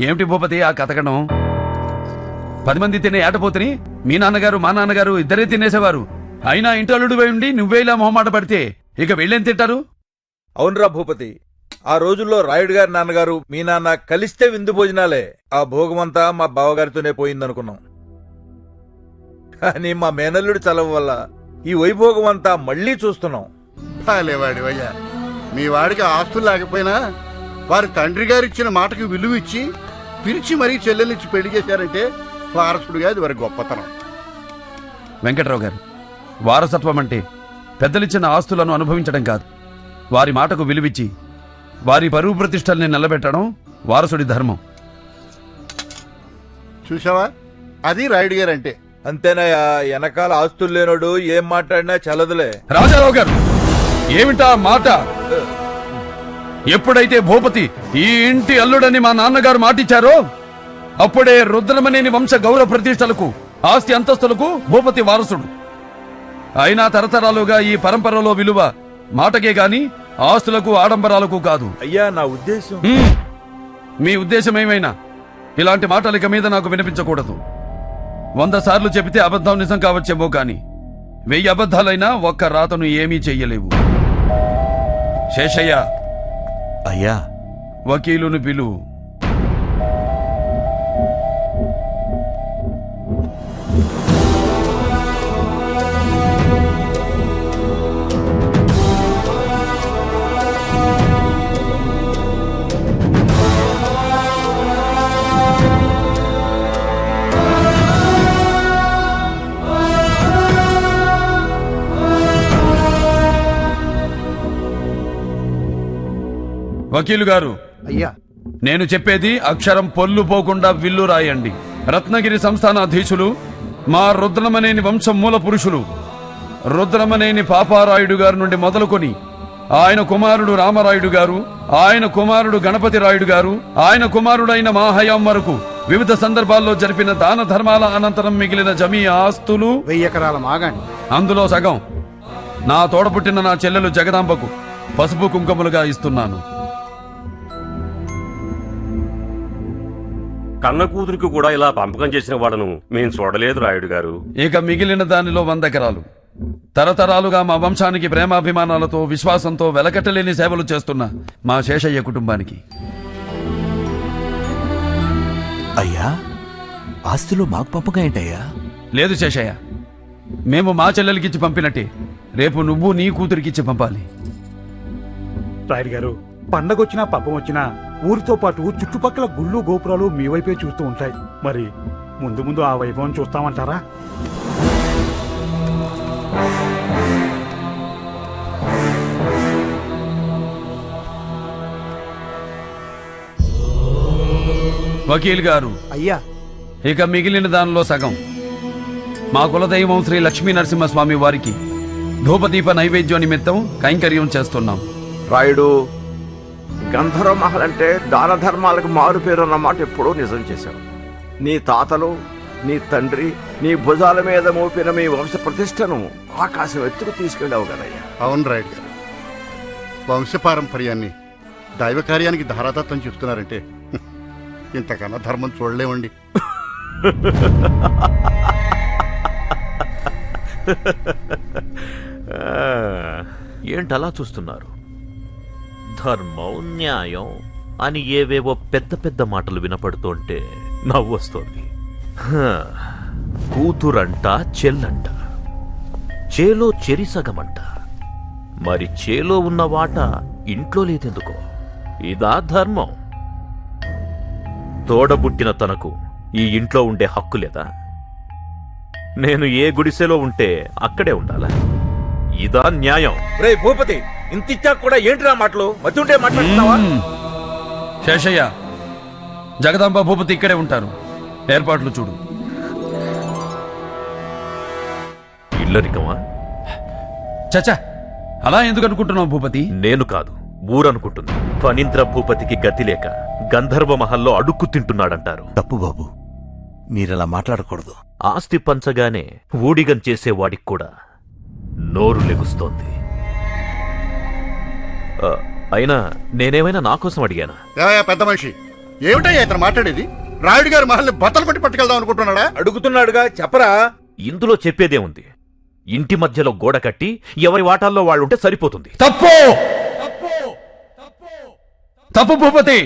ఏమిటి భూపతి ఆ కథకడం? 10 మంది తినే ఏటపోతుని మీ నాన్నగారు మా నాన్నగారు ఇద్దరే తినేసేవారు. అయినా ఇంటల్లుడు ఉండి నువ్వే ఇలా మొహమాట పడితే ఇక వెళ్ళేం తింటారు? అవునరా భూపతి, ఆ రోజుల్లో రాయుడు గారి నాన్నగారు మీ నాన్న కలిస్తే విందు భోజనాలే. ఆ భోగమంతా మా బావగారితోనే పోయిందనుకున్నాం. కానీ మా మేనల్లుడి చలవ వల్ల ఈ వైభోగం అంతా మళ్లీ చూస్తున్నాం. లేవాడివయ్యా, మీ వాడికి ఆస్తులు లేకపోయినా వారి తండ్రి గారు ఇచ్చిన మాటకి విలువ ఇచ్చి పిలిచి మరీ చెల్లెలిచ్చి పెళ్లి చేశారంటే వారసుడుగా అది వారి గొప్పతనం. వెంకట్రావు గారు, వారసత్వం అంటే పెద్దలిచ్చిన ఆస్తులను అనుభవించడం కాదు, వారి మాటకు విలువిచ్చి వారి పరువు ప్రతిష్టల్ని నిలబెట్టడం వారసుడి ధర్మం. చూసావా, అది రాయుడు గారు అంటే. అంతేనాయా, వెనకాల ఆస్తులు లేనోడు ఏం మాట్లాడినా చల్లదులే. రాజారావు గారు, ఏమిటా మాట? ఎప్పుడైతే భూపతి ఈ ఇంటి అల్లుడని మా నాన్నగారు మాటిచ్చారో అప్పుడే రుద్రమనేని వంశ గౌరవ ప్రతిష్టలకు ఆస్తి అంతస్తులకు భూపతి వారసుడు. అయినా తరతరాలుగా ఈ పరంపరలో విలువ మాటకే గాని ఆస్తులకు ఆడంబరాలకు కాదు. అయ్యా నా ఉద్దేశం. మీ ఉద్దేశం ఏమైనా ఇలాంటి మాటలు ఇక మీద నాకు వినిపించకూడదు. 100 సార్లు చెబితే అబద్ధం నిజం కావచ్చేమో కాని 1000 అబద్ధాలైనా ఒక్క రాతను ఏమీ చెయ్యలేవు. శేషయ్య, అయ్యా వకీలును పిలు. వకీలు గారు, అయ్యా నేను చెప్పేది అక్షరం పొల్లు పోకుండా విల్లు రాయండి. రత్నగిరి సంస్థానాధీశులు మా రుద్రమనేని వంశం మూల పురుషులు రుద్రమనేని పాపారాయుడు గారి నుండి మొదలుకొని ఆయన కుమారుడు రామరాయుడు గారు, ఆయన కుమారుడు గణపతి రాయుడు గారు, ఆయన కుమారుడైన మా హయాం వరకు వివిధ సందర్భాల్లో జరిపిన దాన ధర్మాల అనంతరం మిగిలిన జమీ ఆస్తులు 1000 ఎకరాల మాగాణి, అందులో సగం నా తోడపుట్టిన నా చెల్లెలు జగదాంబకు పసుపు కుంకుమలుగా ఇస్తున్నాను. కన్న కూతురికి కూడా ఇలా పంపకం చేసిన వాడను మేము చూడలేదు రాయుడు గారు. ఇక మిగిలిన దానిలో 100 ఎకరాలు తరతరాలుగా మా వంశానికి ప్రేమాభిమానాలతో విశ్వాసంతో వెలకట్టలేని సేవలు చేస్తున్న మా శేషయ్య కుటుంబానికి. అయ్యా, ఆస్తిలో మాకు పంపకం ఏంటయ్యా? లేదు శేషయ్య, మేము మా చెల్లెలకిచ్చి పంపినట్టే రేపు నువ్వు నీ కూతురికిచ్చి పంపాలి. రాయుడు గారు, పండగొచ్చినా పబ్బం వచ్చినా ఊరితో పాటు చుట్టుపక్కల గుళ్ళు గోపురాలు మీ వైపే చూస్తూ ఉంటాయి. మరి ముందు ముందు ఆ వైభవం చూస్తామంటారా? వకీల్ గారు, అయ్యా ఇక మిగిలిన దానిలో సగం మా కులదైవం శ్రీ లక్ష్మీ నరసింహస్వామి వారికి ధూపదీప నైవేద్యం నిమిత్తం కైంకర్యం చేస్తున్నాం. రాయుడు, గంధర్వ మహల్ అంటే దాన ధర్మాలకు మారు పేరు అన్నమాట ఎప్పుడూ నిజం చేశావు. నీ తాతలు, నీ తండ్రి నీ భుజాల మీద మోపిన మీ వంశ ప్రతిష్టను ఆకాశం ఎత్తుకు తీసుకెళ్ళావు కదయ్యా. అవును రాయుడు గారు, వంశపారంపర్యాన్ని దైవ కార్యానికి ధారాతత్వం చెప్తున్నారంటే ఇంతకన్నా ధర్మం చూడలేమండి. ఏంటలా చూస్తున్నారు? ధర్మం, న్యాయం అని ఏవేవో పెద్ద పెద్ద మాటలు వినపడుతుంటే నవ్వొస్తోంది. కూతురంట, చెల్లంట, చేలో చెరిసగమంట. మరి చేలో ఉన్న వాట ఇంట్లో లేదెందుకో? ఇదా ధర్మం? తోడబుట్టిన తనకు ఈ ఇంట్లో ఉండే హక్కు లేదా? నేను ఏ గుడిసెలో ఉంటే అక్కడే ఉండాలా? ఇదా న్యాయం? రే భూపతి, ఇంత ఇచ్చాక కూడా ఏంటిరా మాటలు? మతుంటే మాట్లాడుతున్నావా? శేషయ్య, జగదాంబ భూపతి ఇక్కడే ఉంటారు. ఏర్పాట్లు చూడు. ఇల్లరికమా? చచ్చా, అలా ఎందుకు అనుకుంటున్నావు భూపతి? నేను కాదు, ఊరనుకుంటుంది. ఫణీంద్ర భూపతికి గతి లేక గంధర్వ మహల్లో అడుక్కు తింటున్నాడంటారు. తప్పు బాబు, మీరలా మాట్లాడకూడదు. ఆస్తి పంచగానే ఊడిగం చేసేవాడికి కూడా నోరు లెగుస్తోంది. అయినా నేనేమైనా నా కోసం అడిగానా? పెద్ద మనిషి, ఏమిటయ్యా ఇతను మాట్లాడేది? రాయుడు గారి మహల్ని బట్టలు పట్టి పట్టుకెళ్దాం అనుకుంటున్నాడా? అడుగుతున్నాడుగా, చెప్పరా. ఇందులో చెప్పేదే ఉంది. ఇంటి మధ్యలో గోడ కట్టి ఎవరి వాటాల్లో వాళ్ళుంటే సరిపోతుంది. తప్పు తప్పు భూపతి,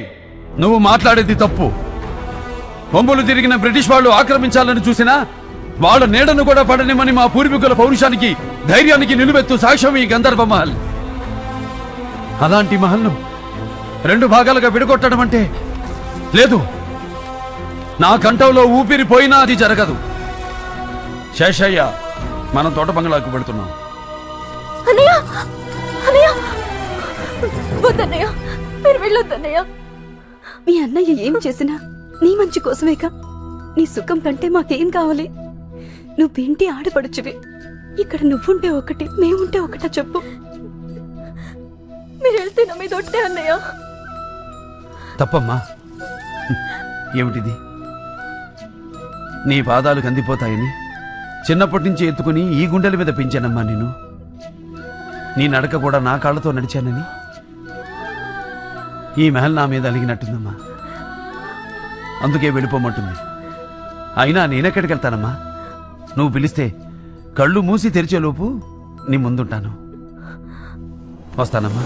నువ్వు మాట్లాడేది తప్పు. కొమ్ములు తిరిగిన బ్రిటిష్ వాళ్ళు ఆక్రమించాలని చూసినా వాళ్ళ నీడను కూడా పడనిమని మా పూర్వీకుల పౌరుషానికి, ధైర్యానికి నిలువెత్తు సాక్ష్యం ఈ గంధర్వ మహల్. అలాంటి మహల్ను 2 భాగాలుగా విడగొట్టడం అంటే లేదు. నా కంఠంలో ఊపిరి పోయినా అది జరగదు. శేషయ్య, మనం తోట బంగ్లాకు పెడుతున్నాం. అన్నయ్య, అన్నయ్య, వద్దన్నయ్య, మీరు వెళ్ళొద్దన్నయ్య. మీ అన్నయ్య ఏం చేసినా నీ మంచి కోసమేగా. నీ సుఖం కంటే మాకేం కావాలి? నువ్వేంటి ఆడపడుచువి. ఇక్కడ నువ్వుంటే ఒకటి, మేముంటే ఒకటా చెప్పు. మీరు వెళ్తే నా మీద ఒట్టే అన్నయ్య. తప్పమ్మా. ఏమిటిది? నీ పాదాలు కందిపోతాయని చిన్నప్పటి నుంచి ఎత్తుకుని ఈ గుండెల మీద పెంచానమ్మా నేను. నీ నడక కూడా నా కాళ్ళతో నడిచానని ఈ మహల్ నా మీద అలిగినట్టుందమ్మా. అందుకే వెళ్ళిపోమంటుంది. అయినా నేనెక్కడికి వెళ్తానమ్మా? నువ్వు పిలిస్తే కళ్ళు మూసి తెరిచేలోపు నీ ముందుంటాను. వస్తానమ్మా.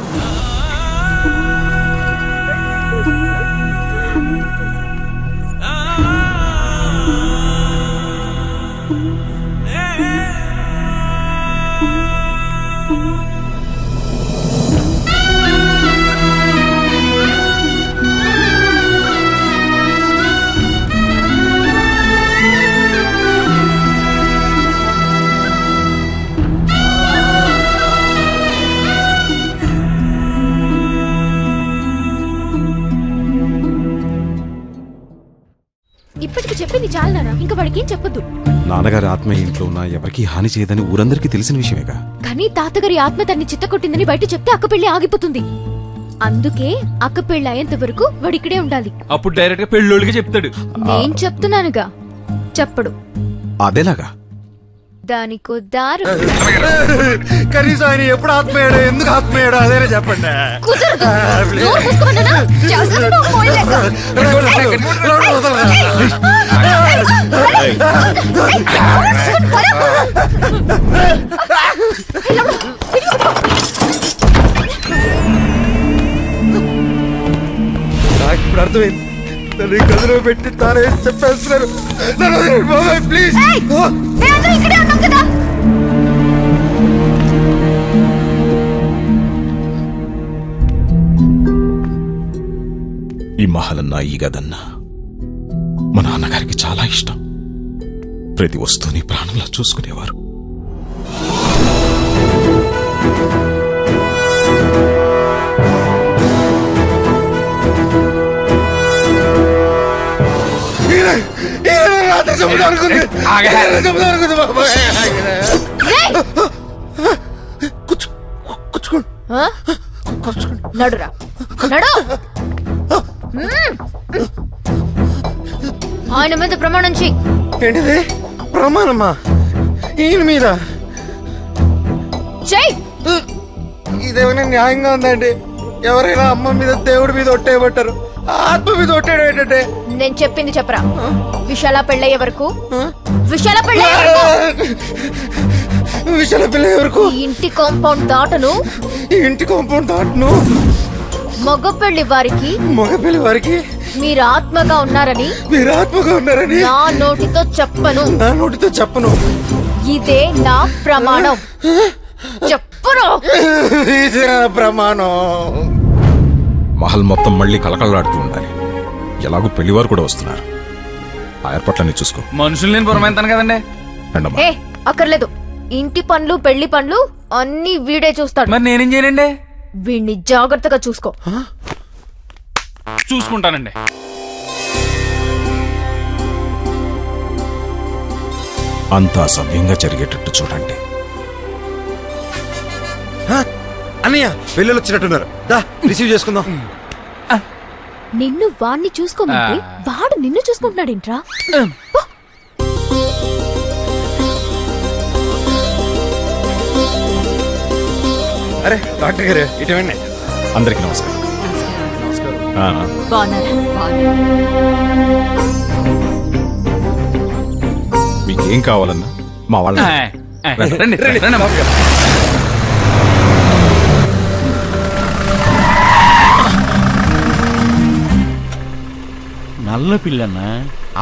ఇప్పటికి చెప్పింది చాలు నాన్న, ఇంకా వాడికి ఏం చెప్పొద్దు. నాన్నగారి ఆత్మ ఇంట్లో ఉన్న ఎవరికీ హాని చేయదని ఊరందరికీ తెలిసిన విషయమేగా. కానీ తాతగారి ఆత్మ తన్ని చిత్తకొట్టిందని బయట చెప్తే అక్క పెళ్లి ఆగిపోతుంది. అందుకే అక్క పెళ్లి అయ్యేంత వరకు వాడు ఇక్కడే ఉండాలి. అప్పుడు డైరెక్ట్ గా పెళ్ళోళ్ళకి చెప్తాడు. నేను చెప్తున్నానుగా, చెప్పడు. అదేలాగా? దానికో దారు. కనీసం ఆయన ఎప్పుడు ఆత్మయ్యాడు, ఎందుకు ఆత్మయ్యాడు అదేనే చెప్పండి. నాకు ఇప్పుడు అర్థమైంది. తల్లి గదిలో పెట్టి తానే చెప్పేస్తున్నారు. ప్లీజ్. ఈ మహలన్నా, ఈ గదన్నా మా నాన్నగారికి చాలా ఇష్టం. ప్రతి వస్తువుని ప్రాణంలా చూసుకునేవారు. నడురా, నడు. ఆయన మీద ప్రమాణం చెయ్యి. ఏంటిది ప్రమాణమా? ఈయన మీద చెయ్యి. ఇదేమైనా న్యాయంగా ఉందండి? ఎవరైనా అమ్మ మీద, దేవుడి మీద ఒట్టేయబట్టారు, ఆత్మ మీద ఒట్టేయడం ఏంటంటే? నేను చెప్పింది చెప్పరా. విశాల పెళ్ళయ్యే వరకు, విశాల పెళ్ళయ్యే వరకు, విశాల పెళ్ళయ్యే వరకు ఈ ఇంటి కాంపౌండ్ దాటను. ఈ ఇంటి కాంపౌండ్ దాటను. మగ పెళ్లి వారికి మీరు ఆత్మగా ఉన్నారని, నా నోటితో చెప్పను. ఇదే నా ప్రమాణం. చెప్పును. ప్రమాణం. మహల్ మొత్తం మళ్ళీ కళకళలాడుతూ ఉండాలి. ఎలాగూ పెళ్లివారు కూడా వస్తున్నారు. ఆ ఏర్పాట్లన్నీ చూసుకో. మనుషులు నేను పురమాయిస్తాను కదండి. అక్కర్లేదు. ఇంటి పనులు పెళ్లి పనులు అన్ని వీడే చూస్తాడు. మరి నేనేం చేయనండి? వీడిని జాగ్రత్తగా చూసుకో. చూసుకుంటానండి. అంతా సవ్యంగా జరిగేటట్టు చూడండి. అన్నయ్య పిల్లలు వచ్చినట్టున్నారు, దా రిసీవ్ చేసుకుందాం. నిన్ను వాణ్ణి చూసుకోమంటే వాడు నిన్ను చూసుకుంటున్నాడేంట్రా? అరే డాక్టర్ గారు ఇటువంటి అందరికీ నమస్కారం. మీకేం కావాలన్నా మా వాళ్ళ రండి, రండి, రండి. నల్ల పిల్లన్నా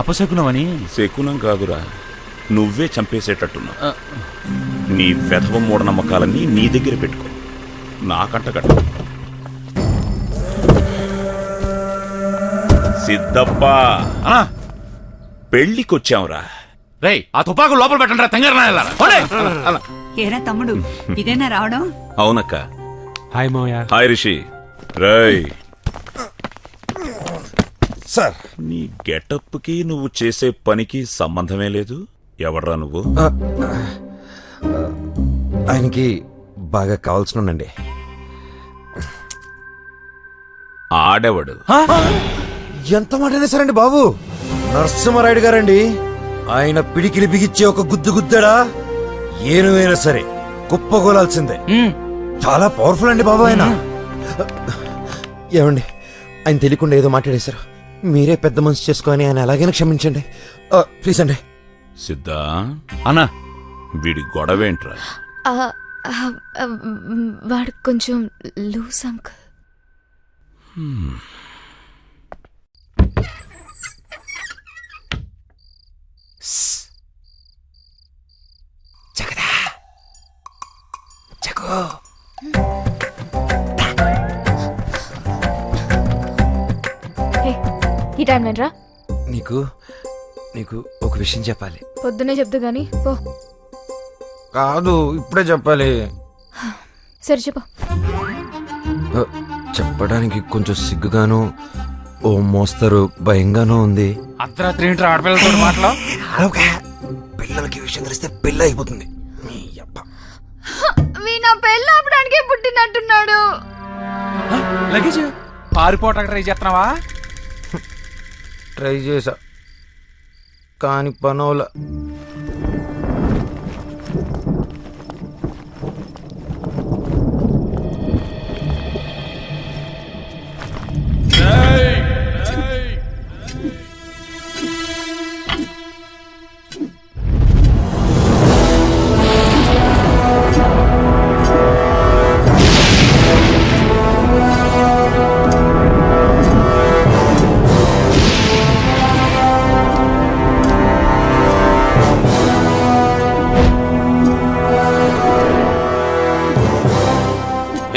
అపశకునమని. శకునం కాదురా, నువ్వే చంపేసేటట్టున్నావు. నీ వెధవ మూఢనమ్మకాలన్నీ నీ దగ్గర పెట్టుకో, నాకంట కట్ట. సిద్ధప్ప, పెళ్లికొచ్చావురా. రేయ్ ఆ తుపాకు లోపల పెట్టండి రా తెంగరనా. ఏరా తమ్ముడు, ఇదేనా రావడం? అవునక్క. హాయ్ మోయా. హాయ్ రిషి. రేయ్ సార్, నీ గెటప్ కి నువ్వు చేసే పనికి సంబంధమే లేదు. ఎవడ్రా నువ్వు? ఆయనకి బాగా కావాల్సినండి. ఆడెవడు? ఎంత మాట అనేసారండి బాబు? నరసింహారాయుడు గారండి. ఆయన పిడికిలి బిగిచ్చే ఒక గుద్దు గుద్దాడా ఏనువైనా సరే కుప్పగోలాల్సిందే. చాలా పవర్ఫుల్ అండి బాబు ఆయన. ఏమండి, ఆయన తెలియకుండా ఏదో మాట్లాడేశారు. మీరే పెద్ద మనసు చేసుకొని ఆయన ఎలాగైనా క్షమించండి ప్లీజ్ అండి. సిద్ధా అన్నా, వీడి గొడవేంట్రా? వాడు కొంచెం లూస్ అంకుల్. ఈ టైం లేనరా? నీకు నీకు ఒక విషయం చెప్పాలి. పొద్దునే చెప్దు గాని పో. కాదు, ఇప్పుడే చెప్పాలి. సరే చెప్పు. చెప్పడానికి కొంచెం సిగ్గుగాను, ఓ మోస్తరు భయంగానూ ఉంది. అర్ధరాత్రి ఏంటి ఆడపిల్లలతో మాటలు? పిల్లలకి విషయం తెలిస్తే పెళ్ళి అయిపోతుంది. నా పెళ్ళి ఆపడానికి పుట్టినట్టున్నాడు. లగేజ్ పారిపోవటానికి ట్రై చేస్తున్నావా? ట్రై చేసా కాని పనోల.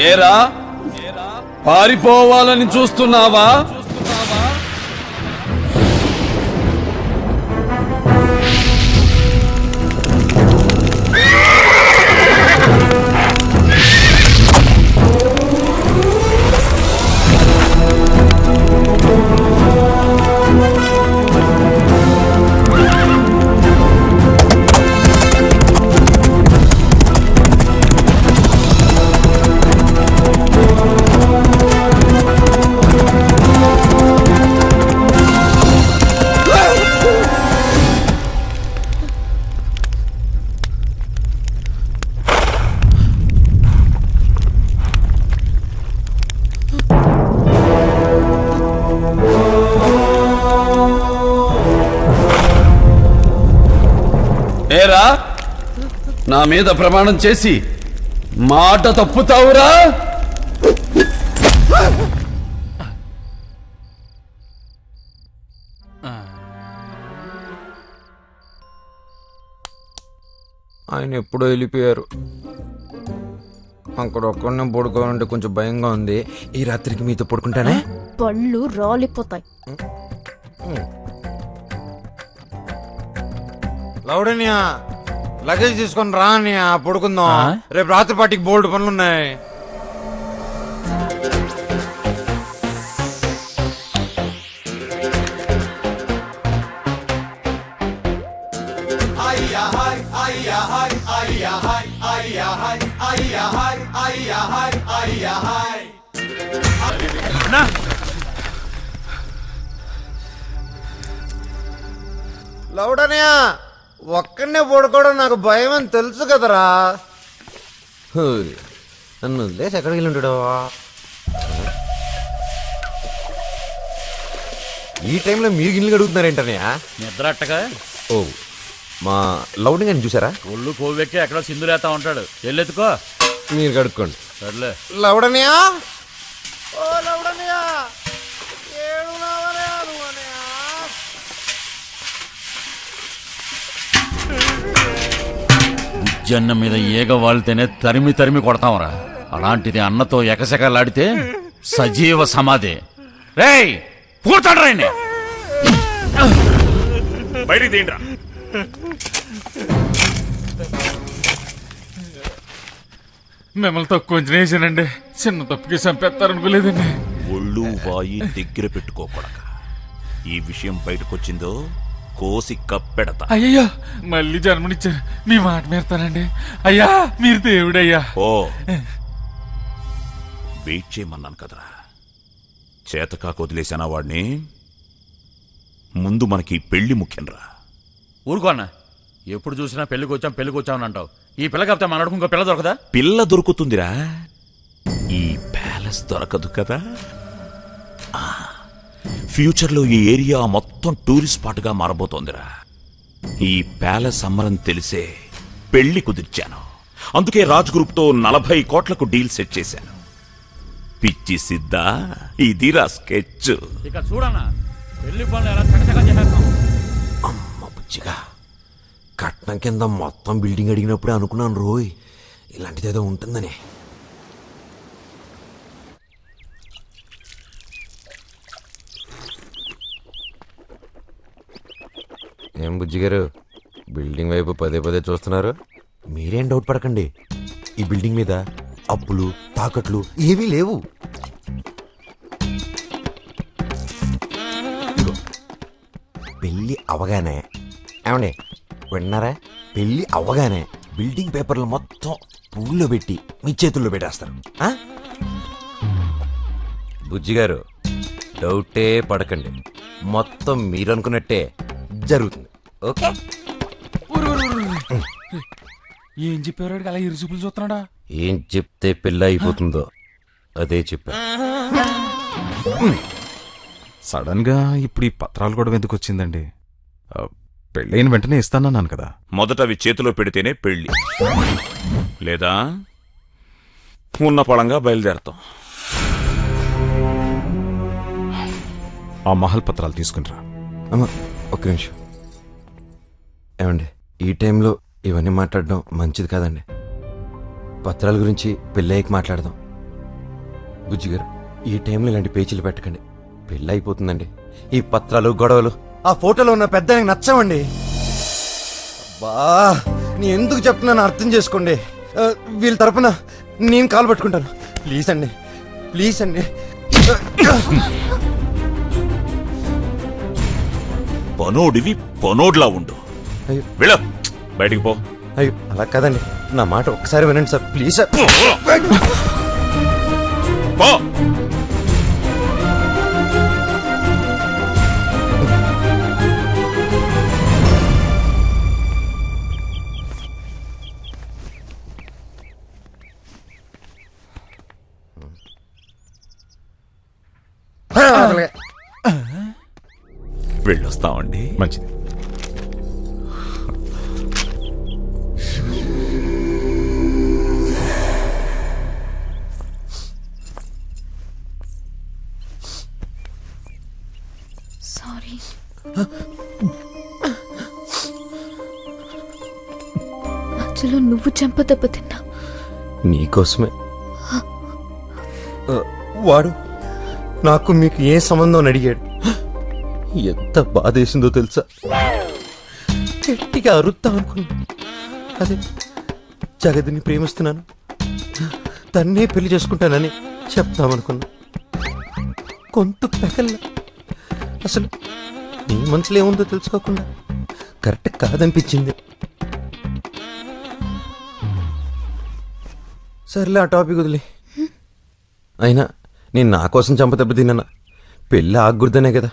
ఏరా, పారిపోవాలని చూస్తున్నావా? ఏరా, నా మీద ప్రమాణం చేసి మాట తప్పుతావురా? ఆయన ఎప్పుడో వెళ్ళిపోయారు. అక్కడ ఒక్కడనే పడుకోవాలంటే కొంచెం భయంగా ఉంది. ఈ రాత్రికి మీతో పడుకుంటానే. పళ్ళు రాలిపోతాయి. లౌడన్యా, లగేజ్ తీసుకొని రా అన్నయ్య, పడుకుందాం. రేపు రాత్రి పాటికి బోల్డ్ పనులున్నాయి. లౌడనయ్య, ఒక్కడనే పడుకోవడం నాకు భయం అని తెలుసు కదరా. నన్ను వదిలేసి ఎక్కడికి వెళ్ళి ఉంటాడు? ఈ టైంలో మీరు గిన్నెలు అడుగుతున్నారేంటనయ్య? నిద్ర అట్టగా. ఓ, మా లౌడింగ్ అని చూసారా? ఒళ్ళు కోవెక్కి ఎక్కడో సింధులేతా ఉంటాడు, ఎల్లెత్తుకో. మీరు కడుక్కోండి. సర్లే. లౌడనయ్య, జన్న మీద ఈగ వాళ్తేనే తరిమి తరిమి కొడతాంరా. అలాంటిది అన్నతో ఎకసెకలాడితే సజీవ సమాధి. రేయ్ కూర్చోండి, బయటికి తీయండిరా. మిమ్మల్ని తక్కువ చేసానండి. చిన్న తప్పుకి చంపేస్తారనుకోలేదండి. ఒళ్ళు వాయి దగ్గర పెట్టుకోకూడక. ఈ విషయం బయటకొచ్చిందో కోసి కప్పెడతా. అయ్యయ్యో, మళ్ళీ జన్మనిచ్చారు. మీ మాట మీరుతానండి. అయ్యా, మీరు దేవుడయ్యా. ఓ, వెయిట్ చేయమన్నాను కదరా. చేతకాకు వదిలేసానా వాడిని? ముందు మనకి పెళ్లి ముఖ్యంరా. ఊరుకో అన్న, ఎప్పుడు చూసినా పెళ్లికి వచ్చామని అంటావు. ఈ పిల్ల కాకపోతే మన అడుగు ఇంకో పిల్ల దొరకదా? పిల్ల దొరుకుతుందిరా, ఈ ప్యాలెస్ దొరకదు కదా. ఫ్యూచర్లో ఈ ఏరియా మొత్తం టూరిస్ట్ స్పాట్గా మారబోతోందిరా. ఈ ప్యాలెస్ అమ్మరని తెలిసే పెళ్లి కుదిర్చాను. అందుకే రాజ్ గ్రూప్తో 40 కోట్లకు డీల్ సెట్ చేశాను. పిచ్చి సిద్ధా, ఇదిరా స్కెచ్. ఇక చూడన్నా, పెళ్లి పనులు ఎలా చకచకా చేస్తాం. అమ్మ బుజ్జిగా, కట్నం కింద మొత్తం బిల్డింగ్ అడిగినప్పుడే అనుకున్నాను రోయ్ ఇలాంటిదేదో ఉంటుందని. ఏం బుజ్జి గారు, బిల్డింగ్ వైపు పదే పదే చూస్తున్నారు? మీరేం డౌట్ పడకండి, ఈ బిల్డింగ్ మీద అప్పులు తాకట్లు ఏవీ లేవు. పెళ్ళి అవగానే, ఏమండి విన్నారా, పెళ్ళి అవగానే బిల్డింగ్ పేపర్లు మొత్తం పూల్లో పెట్టి మీ చేతుల్లో పెట్టేస్తారు. బుజ్జి గారు, డౌటే పడకండి, మొత్తం మీరు అనుకున్నట్టే జరుగుతుంది. ఓకే, ఏం చెప్పారు? అలా ఇరుసుపులు చూస్తున్నాడా? ఏం చెప్తే పెళ్ళి అయిపోతుందో అదే చెప్పా. సడన్ గా ఇప్పుడు ఈ పత్రాలు కూడా ఎందుకు వచ్చిందండి? పెళ్ళైన వెంటనే ఇస్తానన్నాను కదా. మొదట అవి చేతిలో పెడితేనే పెళ్లి, లేదా ఉన్న పళంగా బయలుదేరతాం. ఆ మహల్ పత్రాలు తీసుకునిరా. అమ్మా ఒక్క నిమిషం. ఏమండి, ఈ టైంలో ఇవన్నీ మాట్లాడడం మంచిది కాదండి. పత్రాల గురించి పెళ్ళయ్యకి మాట్లాడదాం. బుజ్జి గారు, ఈ టైంలో ఇలాంటి పేచీలు పెట్టకండి, పెళ్ళి అయిపోతుందండి. ఈ పత్రాలు గొడవలు ఆ ఫోటోలో ఉన్న పెద్ద ఆయనకు నచ్చవండి. బా, నీ ఎందుకు చెప్తున్నాను అర్థం చేసుకోండి. వీళ్ళ తరపున నేను కాలు పట్టుకుంటాను. ప్లీజ్ అండి, ప్లీజ్ అండి. పనోడివి పనోడ్లా ఉండు. వెళ్ళ బయటికి పో. అయ్యో అలా కాదండి, నా మాట ఒక్కసారి వినండి సార్, ప్లీజ్ సార్. పో. వెళ్ళొస్తామండి. మంచిది. సారీ. మధ్యలో నువ్వు చెంప దెబ్బతిన్నా. నీకోసమే. వాడు నాకు మీకు ఏ సంబంధం అని అడిగాడు. ఎంత బాధేసిందో తెలుసా? గట్టిగా అరుద్దాం అనుకున్నా, అదే జగతిని ప్రేమిస్తున్నాను, తన్నే పెళ్లి చేసుకుంటానని చెప్తామనుకున్నా. కొంత పెకల్లా అసలు నీ మనసులో ఏముందో తెలుసుకోకుండా కరెక్ట్ కాదనిపించింది. సర్లే ఆ టాపిక్ వదిలే. అయినా నేను నా కోసం చంపదెబ్బ తిన్నా, పెళ్ళి ఆగకూడదనే కదా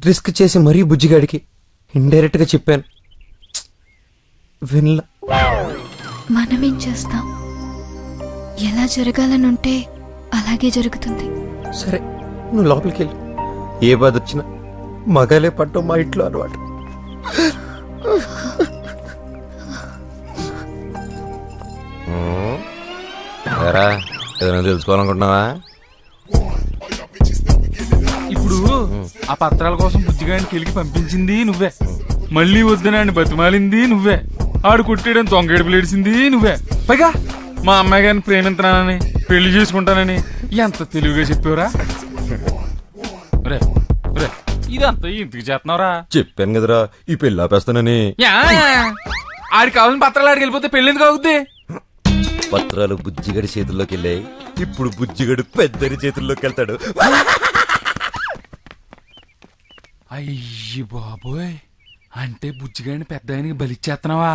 రిస్క్ చేసి మరీ బుజ్జిగాడికి ఇండైరెక్ట్గా చెప్పాను. వినలా. మనమేం చేస్తాం? ఎలా జరగాలనుంటే అలాగే జరుగుతుంది. సరే నువ్వు లోపలికి వెళ్ళి, ఏ బాధ వచ్చినా మగాలే పట్టం మా ఇంట్లో అలవాటు. ఏదైనా తెలుసుకోవాలనుకుంటున్నావా? ఇప్పుడు ఆ పత్రాల కోసం బుజ్జిగాడిని కెలికి పంపించింది నువ్వే, మళ్ళీ వద్దునాన్ని బతిమాలింది నువ్వే, ఆడు కుట్టేయడం దొంగేడు పిలేడిసింది నువ్వే, పైగా మా అమ్మాయి గారిని ప్రేమించనానని పెళ్లి చేసుకుంటానని ఎంత తెలివిగా చెప్పావురా. రే రే ఇదంతా ఇంటికి చేస్తున్నావురా. చెప్పాను కదరా ఈ పెళ్ళి ఆపేస్తానని. ఆడికి కావాలని పత్రాలు ఆడికి వెళ్ళిపోతే పెళ్లి ఎందుకు అవుద్ది? పత్రాలు బుజ్జిగడి చేతుల్లోకి వెళ్ళాయి, ఇప్పుడు బుజ్జిగడు పెద్దరి చేతుల్లోకి వెళ్తాడు. అయ్యి బాబోయ్, అంటే బుజ్జిగాడిని పెద్ద ఆయనకి బలిచ్చేస్తున్నావా?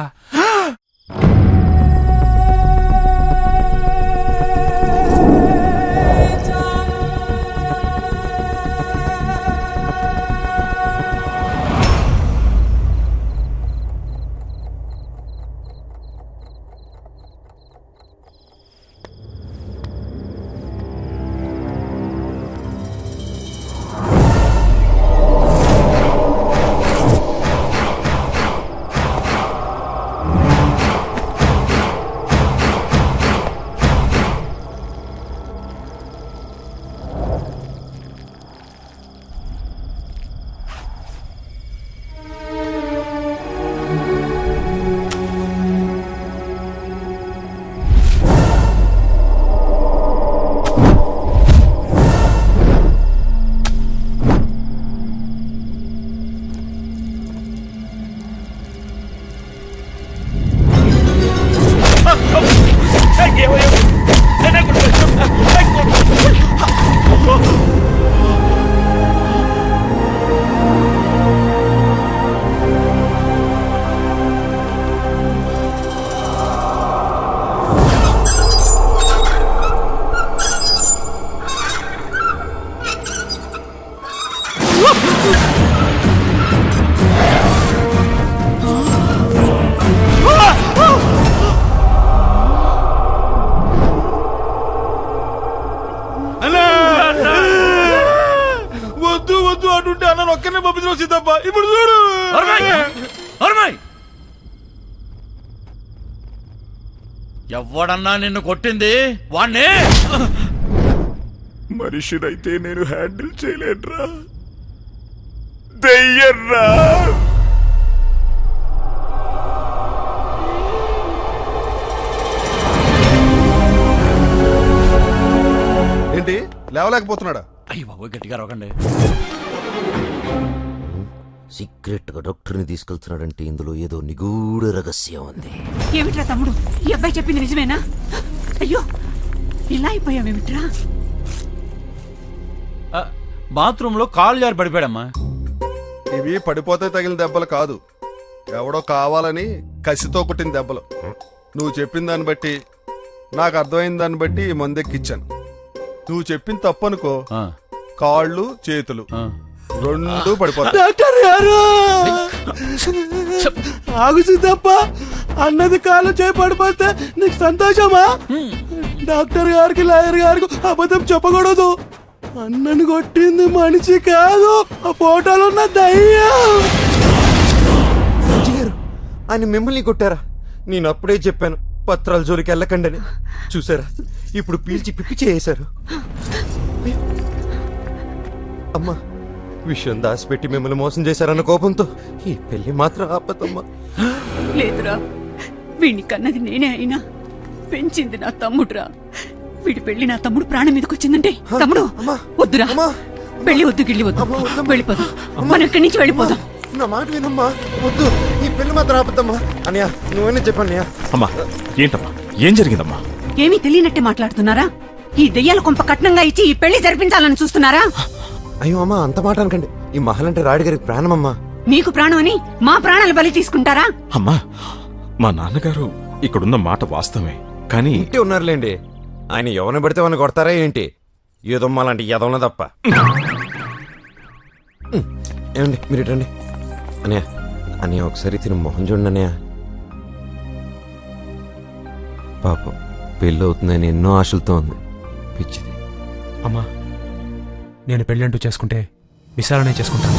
వద్దు వద్దు అంటుంటే అన్న ఒక్కనే పంపించిన సీతప్ప. ఇప్పుడు చూడు ఎవడన్నా నిన్ను కొట్టింది వాణ్ణే. మనిషినైతే నేను హ్యాండిల్ చేయలేనురా, దెయ్యర్రా. ఏంటి లేవలేకపోతున్నాడా? అయ్యి బాబోయ్, గట్టిగా రొకండి. సీక్రెట్ గా డాక్టర్ని తీసుకెళ్తున్నాడంటే ఇందులో ఏదో నిగూఢ రహస్యం ఉంది. ఏమిట్రా తమ్ముడు, ఈ అబ్బాయి చెప్పింది నిజమేనా? అయ్యో, ఇలా అయిపోయావేమిట్రా? బాత్రూమ్ లో కాలు జారి పడిపోయాడమ్మా. ఇవి పడిపోతే తగిలిన దెబ్బలు కాదు, ఎవడో కావాలని కసితో కొట్టిన దెబ్బలు. నువ్వు చెప్పిన దాన్ని బట్టి, నాకు అర్థమైన దాన్ని బట్టి ఈ మందెక్కిచ్చాను. నువ్వు చెప్పిన తప్పు అనుకో, కాళ్ళు చేతులు రెండు పడిపోతాయి. డాక్టర్ గారు ఆగు తప్ప అన్నది కాలు చేయి పడిపోతే నీకు సంతోషమా? డాక్టర్ గారికి లాయర్ గారికి అబద్ధం చెప్పకూడదు. అన్నను కొట్టింది మనిషి కాదు, ఆ ఫోటోలో ఉన్న దయ్యం. ఆయన మిమ్మల్ని కొట్టారా? నేను అప్పుడే చెప్పాను పత్రాల జోలికి వెళ్ళకండి. చూసారా, ఇప్పుడు పీల్చి పిప్పి చేశారు. అమ్మా, విషయం దాచిపెట్టి మిమ్మల్ని మోసం చేశారన్న కోపంతో ఈ పెళ్లి మాత్రం ఆపదమ్మా. లేదురా, వీడిని కన్నది నేనే అయినా పెంచింది నా తమ్ముడురా. వీడి పెళ్లి నా తమ్ముడు ప్రాణం మీదకి వచ్చిందంటే, తమ్ముడు వద్దురా, పెళ్లి వద్దు, గిళ్ళి వద్దు, వెళ్ళిపోదాం, మనం ఇక్కడి నుంచి వెళ్ళిపోదాం. నా మాట వినమ్మా, వద్దు. ఈ పెళ్లి మాత్రం ఆపుద్దమ్మా. అన్నయ్య నువ్వనే చెప్పన్నయ్య. అమ్మా ఏంటమ్మా ఏం జరిగిందమ్మా? ఏమీ తెలియనట్టే మాట్లాడుతున్నారా? ఈ దెయ్యాల కొంప కట్నంగా ఇచ్చి ఈ పెళ్లి జరిపించాలని చూస్తున్నారా? అయ్యో అమ్మా అంత మాట అనకండి. ఈ మహల్ అంటే రాయుడు గారికి ప్రాణం అమ్మా. మీకు ప్రాణం అని మా ప్రాణాలు బలి తీసుకుంటారా? అమ్మా మా నాన్నగారు ఇక్కడున్న మాట వాస్తవమే, కానీ ఇంటి ఉన్నారులేండి. ఆయన ఎవరిని పడితే వాళ్ళని కొడతారా ఏంటి? ఏదమ్మా లాంటి ఎదవన తప్ప. ఏమండి మీరు ఇటండి. అన్నయ్య అన్నయ్య ఒకసారి తిని మొహం చూడండి అన్నయ్య. పాపం పెళ్ళి అవుతుందని ఎన్నో ఆశలతో ఉంది. పిచ్చిది. అమ్మా నేను పెళ్ళంటూ చేసుకుంటే విశాలనే చేసుకుంటాను.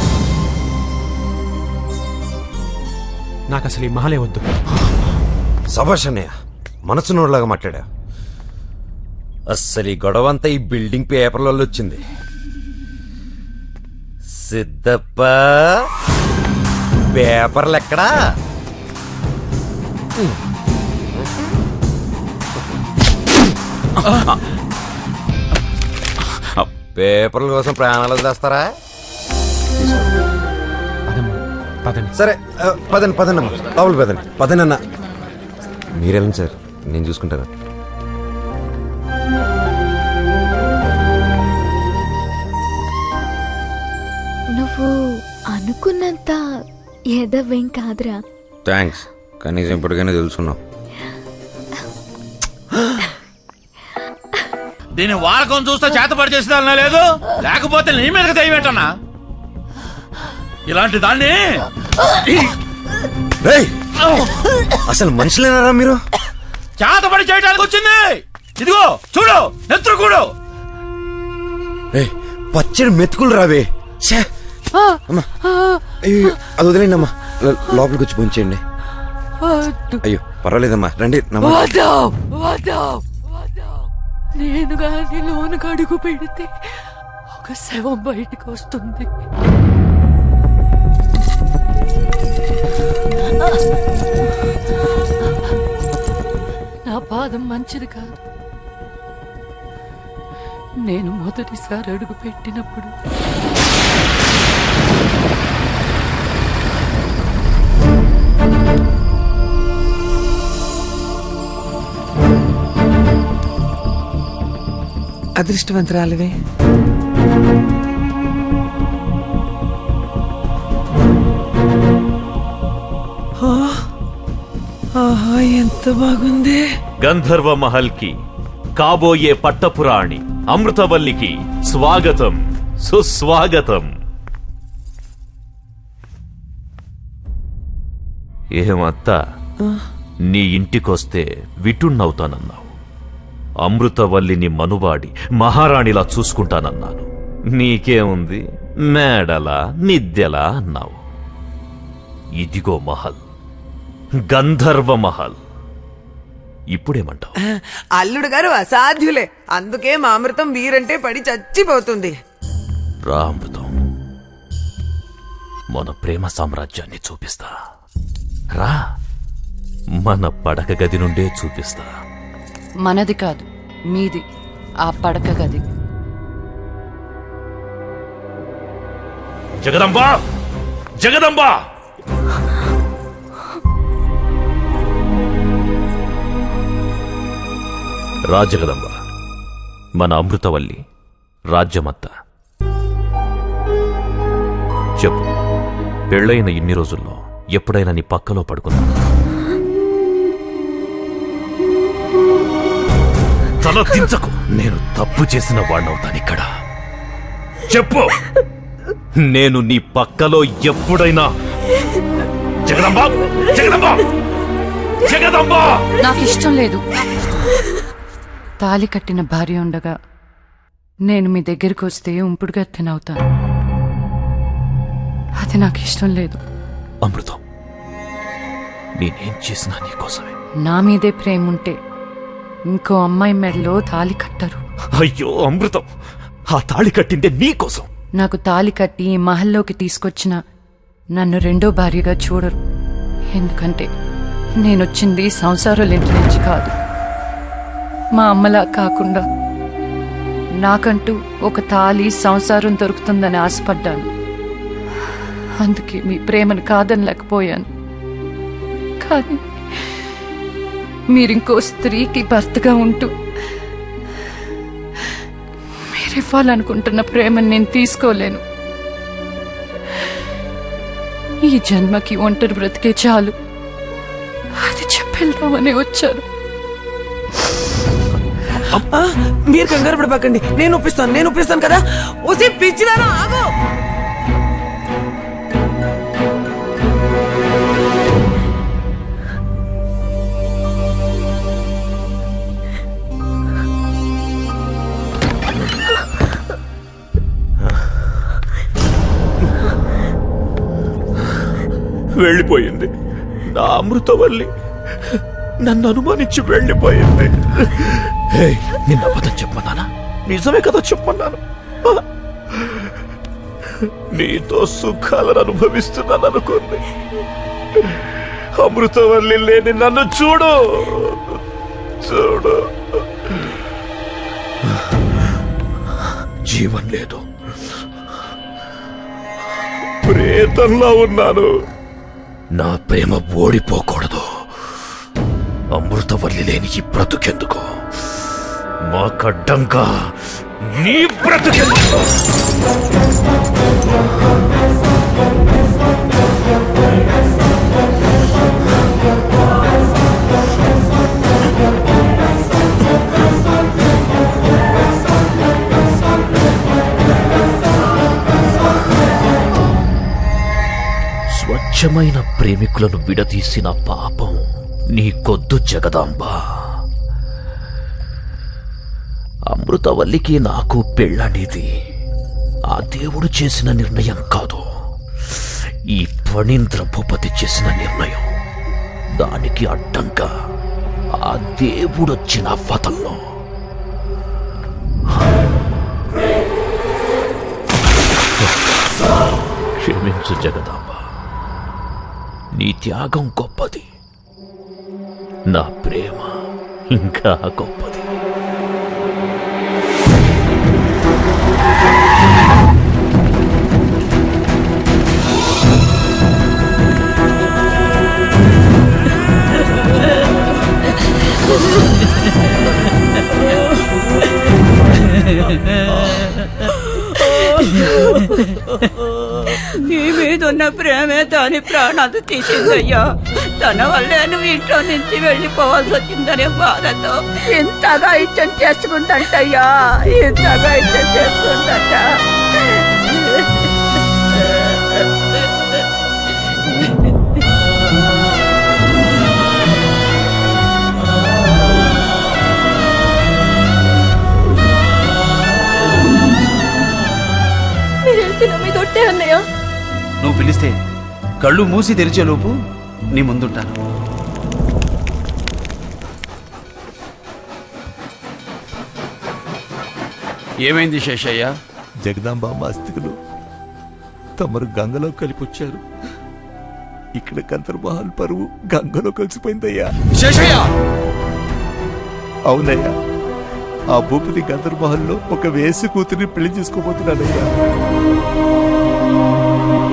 నాకు అసలు ఈ మహలే వద్దు. సభాష్ అన్నయ్య మనసు నోడ్లాగా మాట్లాడా. అస్సలు ఈ గొడవ అంతా ఈ బిల్డింగ్ పేపర్లలో వచ్చింది. సిద్ధప్ప పేపర్లు ఎక్కడా? పేపర్ల కోసం ప్రాణాలు వదిలేస్తారా? సరే పదండి పదండి అమ్మా లోపల పదండి. పదండి అన్న. మీరెళ్ళండి సార్ నేను చూసుకుంటాను. నువ్వు అనుకున్నంత ఎదవేం కాదురా. థ్యాంక్స్. కనీసం ఇప్పటికైనా తెలుసుకున్నావు. దీన్ని వాడకం చూస్తే చేతపడి చేసేదాన్నా లేదు, లేకపోతే నీ మీదకి దయ్యమేటన్నా. ఇలాంటి దాన్ని అసలు మనుషులేనారా మీరు? చేతపడి చేయడానికి వచ్చింది. ఇదిగో చూడు నెత్తురు కూడు. పచ్చడి మెతుకులు రావే. అది వదిలేండి అమ్మా. లోపలికి వచ్చి పోంచేయండి. అయ్యో పర్వాలేదమ్మా రండి. నేను గాని లోనకు అడుగు పెడితే ఒక శవం బయటకు వస్తుంది. నా పాదం మంచిది కాదు. నేను మొదటిసారి అడుగు పెట్టినప్పుడు అదృష్టవంతురాలివే. ఎంత బాగుంది. గంధర్వ మహల్ కి కాబోయే పట్టపురాణి అమృతవల్లికి స్వాగతం సుస్వాగతం. ఏమత్తా నీ ఇంటికొస్తే విటున్నవుతానన్నావు. అమృతవల్లిని మనువాడి మహారాణిలా చూసుకుంటానన్నాను. నీకేముంది మేడలా నిద్దెలా అన్నావు. ఇదిగో మహల్, గంధర్వ మహల్. ఇప్పుడేమంటావు? అల్లుడు గారు అసాధ్యులే, అందుకే మా అమృతం వీరంటే పడి చచ్చిపోతుంది. రా అమృతం, మన ప్రేమ సామ్రాజ్యాన్ని చూపిస్తా. రా, మన పడక గది నుండే చూపిస్తా. మనది కాదు మీది ఆ పడక గది. జగదంబా, జగదంబా, రాజగదంబ, మన అమృతవల్లి రాజ్యమత్త. చెప్పు, పెళ్ళైన ఇన్ని రోజుల్లో ఎప్పుడైనా నీ పక్కలో పడుకున్నా? తల దించకు, నేను తప్పు చేసిన వాడినవుతాను ఇక్కడ. చెప్పు, నేను నీ పక్కలో ఎప్పుడైనా? జగదంబ, జగదంబ, జగదంబ! నాకు ఇష్టం లేదు. తాలి కట్టిన భార్య ఉండగా నేను మీ దగ్గరికి వస్తే ఉంపుడుగా తినవుతాను. అది నాకు ఇష్టం లేదు. అమృతం, నేనేం చేసినా నీకోసమే. నా మీదే ప్రేమ ఉంటే ఇంకో అమ్మాయి మెడలో తాలి కట్టరు. అయ్యో అమృతం, ఆ తాళి కట్టిందే నీకోసం. నాకు తాలి కట్టి ఈ మహల్లోకి తీసుకొచ్చిన నన్ను రెండో భార్యగా చూడరు. ఎందుకంటే నేనొచ్చింది సంసారాలింటి నుంచి కాదు. మా అమ్మలా కాకుండా నాకంటూ ఒక తాలి సంసారం దొరుకుతుందని ఆశపడ్డాను. అందుకే మీ ప్రేమను కాదనలేకపోయాను. కానీ మీరింకో స్త్రీకి భర్తగా ఉంటూ మీరివ్వాలనుకుంటున్న ప్రేమను నేను తీసుకోలేను. ఈ జన్మకి ఒంటరి బ్రతికే చాలు, అది చెప్పేద్దామని వచ్చాను. మీరు కంగారు పడబాకండి, నేను ఒప్పిస్తాను కదా. ఓసి పిచ్చిదానా, ఆగు. వెళ్ళిపోయింది నా అమృతవల్లి, నన్ను అనుమానించి వెళ్ళిపోయింది. నిన్న అబద్ధం చెప్పమన్నానా? నిజమే కదా చెప్పమన్నాను. నీతో సుఖాలను అనుభవిస్తున్నాను అనుకుంది. అమృతవల్లి లేని నన్ను చూడు చూడు, జీవం లేదు, ప్రేతంలా ఉన్నాను. నా ప్రేమ ఓడిపోకూడదు. అమృతవల్లి లేని ఈ బ్రతుకెందుకు? మాకడ్డంగా నీ బ్రతుకెందుకు? స్వచ్ఛమైన ప్రేమికులను విడదీసిన పాపం నీకొద్దు జగదాంబ. అమృతవల్లికి నాకు పెళ్ళనేది ఆ దేవుడు చేసిన నిర్ణయం కాదు, ఈ ఫణీంద్ర భూపతి చేసిన నిర్ణయం. దానికి అడ్డంగా ఆ దేవుడొచ్చిన వదల్లో. క్షమించు జగదాంబ, నీ త్యాగం గొప్పది, నా ప్రేమ ఇంకా గొప్పది. నీ మీదున్న ప్రేమే దాని ప్రాణాలు తీసిందయ్యా. తన వల్లే నువ్వు ఇంట్లో నుంచి వెళ్ళిపోవాల్సి వచ్చిందనే బాధతో ఇంతగా ఇచ్చం చేసుకుందంటయ్యా, ఇంతగా ఇచ్చం చేసుకుందంట. మీరు వెళ్తున్నా మీ దొట్టే అన్నయ్య. నువ్వు పిలిస్తే కళ్ళు మూసి తెరిచే లోపు నీ ముందుంటాను. ఏమైంది శేషయ్య? జగదాంబ అస్థికులు తమరు గంగలో కలిపొచ్చారు. ఇక్కడ గంధర్వమహల్ పరువు గంగలో కలిసిపోయిందయ్యా. శేషయ్య! అవునయ్యా, ఆ భూపతి గంధర్వమహల్లో ఒక వేసి కూతురిని పెళ్లి చేసుకోబోతున్నాడయ్యా.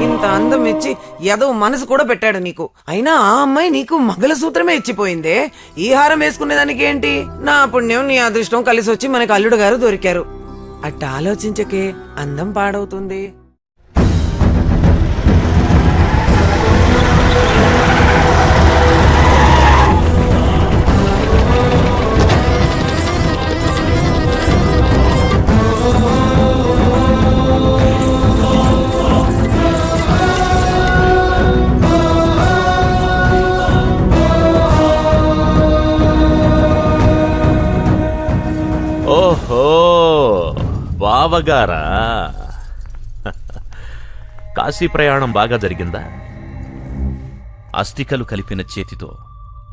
ఇంత అందం ఇచ్చి ఏదో మనసు కూడా పెట్టాడు నీకు. అయినా ఆ అమ్మాయి నీకు మంగళసూత్రమే ఇచ్చిపోయిందే. ఈ హారం వేసుకునేదానికి ఏంటి? నా పుణ్యం నీ అదృష్టం కలిసి వచ్చి మనకు అల్లుడు గారు దొరికారు. అట్ట ఆలోచించకే, అందం పాడవుతుంది. ఓహో, బావగారా? కాశీ ప్రయాణం బాగా జరిగిందా? అస్థికలు కలిపిన చేతితో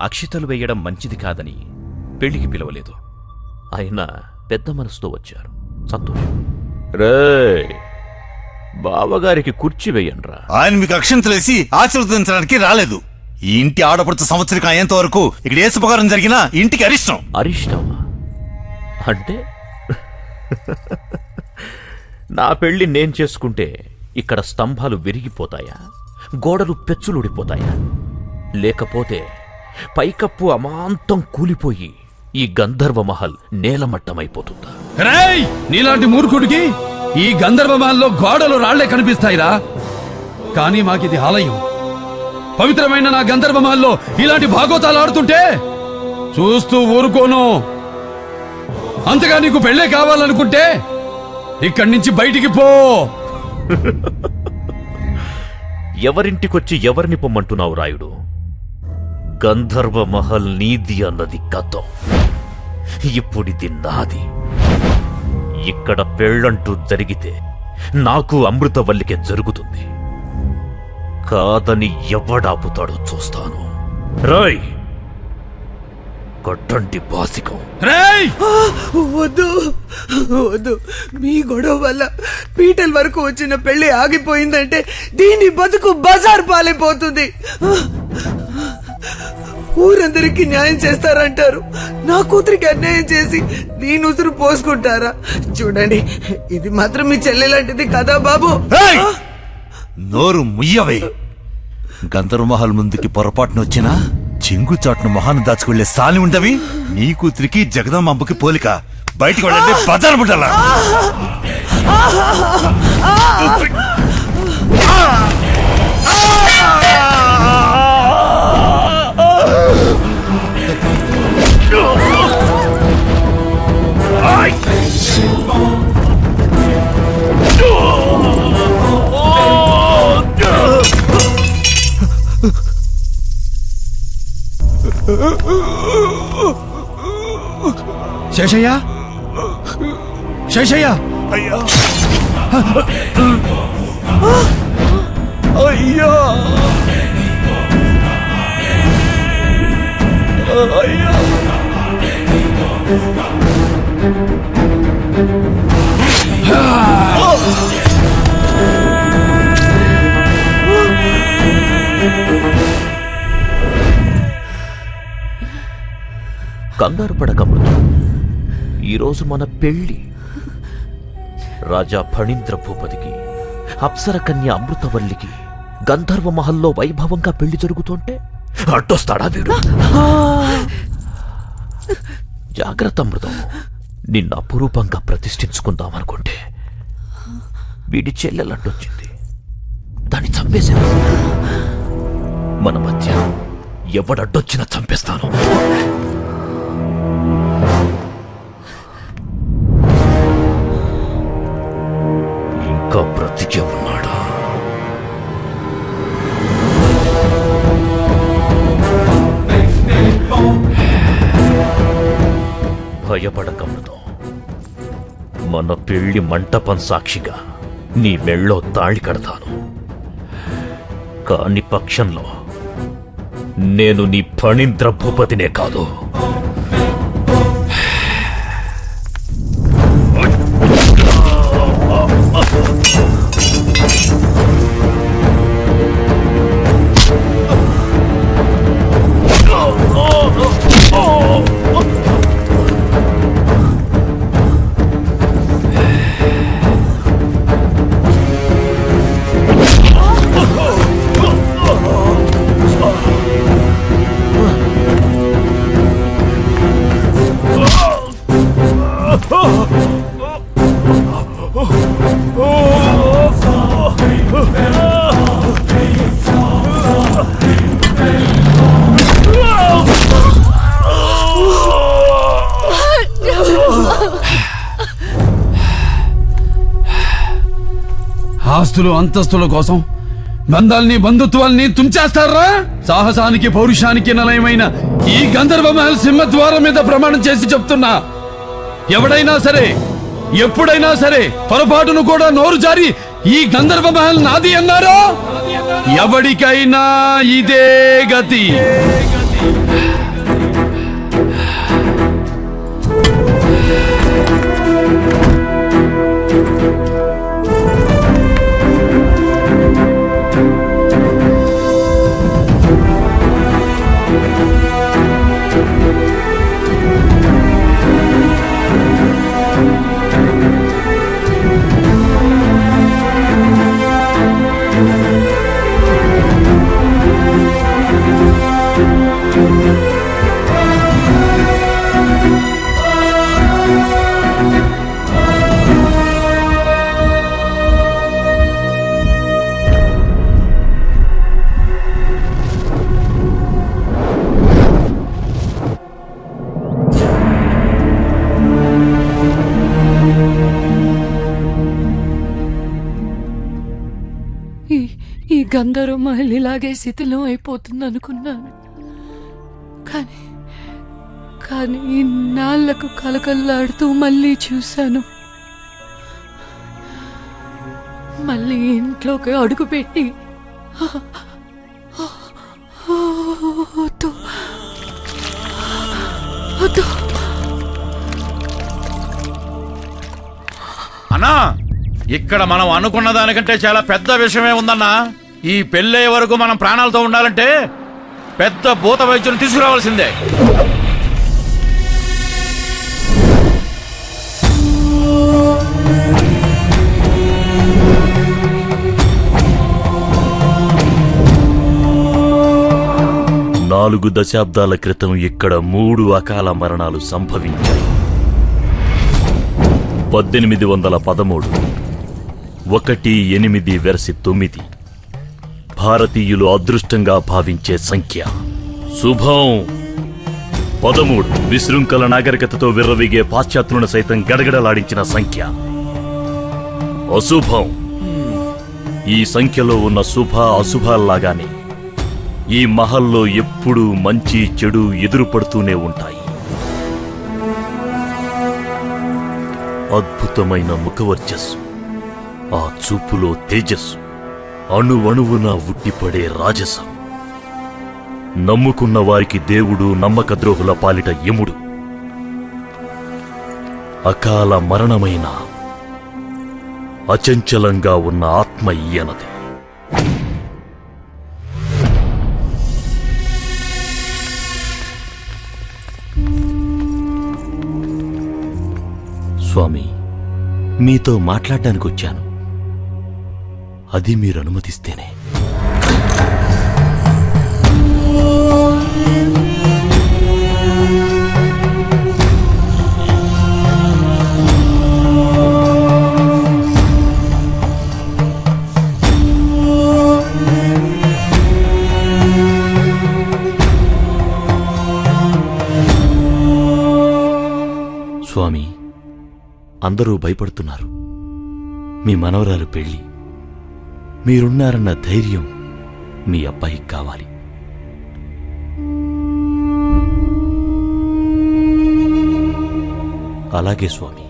అక్షితలు వేయడం మంచిది కాదని పెళ్లికి పిలవలేదు. అయినా పెద్ద మనసుతో వచ్చారు, సంతోషం. రే, బావగారికి కుర్చీ వేయండ్రా. ఆయన మీకు అక్షంతలేసి ఆశీర్వదించడానికి రాలేదు. ఈ ఇంటి ఆడపడుతు సంవత్సరం అయ్యేంత వరకు ఇక్కడ ఏ శుభకారం జరిగినా ఇంటికి అరిష్టం. అరిష్టమా అంటే? నా పెళ్లి నేను చేసుకుంటే ఇక్కడ స్తంభాలు విరిగిపోతాయా, గోడలు పెచ్చులుడిపోతాయా? లేకపోతే పైకప్పు అమాంతం కూలిపోయి ఈ గంధర్వ మహల్ నేలమట్టమైపోతుందా? రేయ్, నీలాంటి మూర్ఖుడికి ఈ గంధర్వ మహల్లో గోడలు రాళ్లే కనిపిస్తాయిరా. కానీ మాకిది ఆలయం. పవిత్రమైన నా గంధర్వ మహల్లో ఇలాంటి భాగోతాలు ఆడుతుంటే చూస్తూ ఊరుకోను. అంతగా నీకు పెళ్ళే కావాలనుకుంటే ఇక్కడి నుంచి బయటికి పో. ఎవరింటికొచ్చి ఎవరిని పొమ్మంటున్నావు రాయుడు? గంధర్వ మహల్ నీది అన్నది గతం. ఇప్పుడిది నాది. ఇక్కడ పెళ్ళంటూ జరిగితే నాకు అమృతవల్లికే జరుగుతుంది. కాదని ఎవడాపుతాడో చూస్తాను. రాయ్, కొట్టండి బాసికం. వద్దు వద్దు, మీ గొడవ వల్ల పీటల వరకు వచ్చిన పెళ్లి ఆగిపోయిందంటే దీని బతుకు బజార్ పాలైపోతుంది. ఊరందరికీ న్యాయం చేస్తారంటారు, నా కూతురికి అన్యాయం చేసి దీని ఉసురు పోసుకుంటారా? చూడండి, ఇది మాత్రం మీ చెల్లెలాంటిది కదా బాబు. నోరు ముయ్యవే. గంధర్వమహల్ ముందుకి పొరపాటున వచ్చినా చెంగుచాటును మొహాన్ని దాచుకుళ్లే సాలి ఉండవి. నీ కూతురికి జగదమ్మకి పోలిక. బయటికి వెళ్ళండి, బజారు బుడ్డలా. శేషయ్య, శేషయ్య, అయ్యా అయ్యా, అయ్యా. కంగారు పడకమృతం. ఈరోజు మన పెళ్లి. రాజా ఫణీంద్ర భూపతికి, అప్సర కన్య అమృతవల్లికి గంధర్వ మహల్లో వైభవంగా పెళ్లి జరుగుతుంటే అడ్డొస్తాడా వీడు? జాగ్రత్త అమృతం. నిన్ను అపురూపంగా ప్రతిష్ఠించుకుందామనుకుంటే వీడి చెల్లెలడ్డొచ్చింది. దాన్ని చంపేశాను. మన మధ్య ఎవడడ్డొచ్చినా చంపేస్తాను. ఇంకా బ్రతికే ఉన్నాడా? భయపడకమృతం. మన పెళ్లి మంటపం సాక్షిగా నీ మెళ్ళో తాళి కడతాను. కాని పక్షంలో నేను నీ ఫణీంద్ర భూపతినే కాదు, ఆస్తులు అంతస్తుల కోసం బంధాల్ని బంధుత్వాల్ని తుంచేస్తారా? సాహసానికి పౌరుషానికి నిలయమైన ఈ గంధర్వ మహల్ సింహద్వారం మీద ప్రమాణం చేసి చెప్తున్నా, ఎవడైనా సరే ఎప్పుడైనా సరే పొరపాటును కూడా నోరు జారి ఈ గంధర్వ మహల్ నాది అన్నారో ఎవడికైనా ఇదే గతి. గంధర్వ మహల్ ఇలాగే శిథిలం అయిపోతుంది అనుకున్నాను. కానీ కానీ ఇన్నాళ్లకు కలకల్లాడుతూ మళ్ళీ చూశాను. మళ్ళీ ఇంట్లోకి అడుగుపెట్టి వద్దు వద్దు. అన్నా, ఇక్కడ మనం అనుకున్న దానికంటే చాలా పెద్ద విషయమే ఉందన్నా. ఈ పెళ్ళయ్యే వరకు మనం ప్రాణాలతో ఉండాలంటే పెద్ద భూత వైద్యుని తీసుకురావాల్సిందే. నాలుగు దశాబ్దాల క్రితం ఇక్కడ 3 అకాల మరణాలు సంభవించాయి. 1813, 18-9 భారతీయులు అదృష్టంగా భావించే సంఖ్య. శుభం 13 విశృంఖల నాగరికతతో విర్రవీగే పాశ్చాత్యులను సైతం గడగడలాడించిన సంఖ్య. అశుభం. ఈ సంఖ్యలో ఉన్న శుభ అశుభాల్లాగానే ఈ మహల్లో ఎప్పుడూ మంచి చెడు ఎదురుపడుతూనే ఉంటాయి. అద్భుతమైన ముఖవర్చస్సు, ఆ చూపులో తేజస్సు, అణువణువున ఉట్టిపడే రాజసం. నమ్ముకున్న వారికి దేవుడు, నమ్మక ద్రోహుల పాలిట యముడు. అకాల మరణమైన అచంచలంగా ఉన్న ఆత్మ ఈయనది. స్వామి, మీతో మాట్లాడడానికి వచ్చాను. అది మీరు అనుమతిస్తేనే. స్వామి, అందరూ భయపడుతున్నారు. మీ మనవరాలు పెళ్లి, మీరున్నారన్న ధైర్యం మీ అబ్బాయికి కావాలి. అలాగే స్వామి,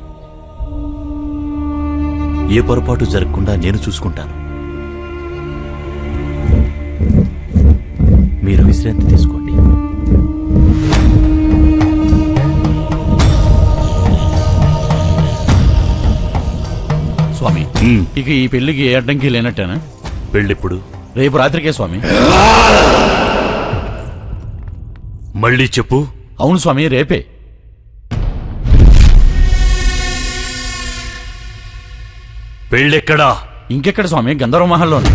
ఏ పొరపాటు జరగకుండా నేను చూసుకుంటాను. మీరు విశ్రాంతి తీసుకోండి. స్వామి, ఇక ఈ పెళ్లికి ఏ అడ్డంకి లేనట్టేనా? పెళ్ళెప్పుడు? రేపు రాత్రికే స్వామి. మళ్ళీ చెప్పు. అవును స్వామి, రేపే. పెళ్ళెక్కడా? ఇంకెక్కడ స్వామి, గంధర్వ మహల్లోనే.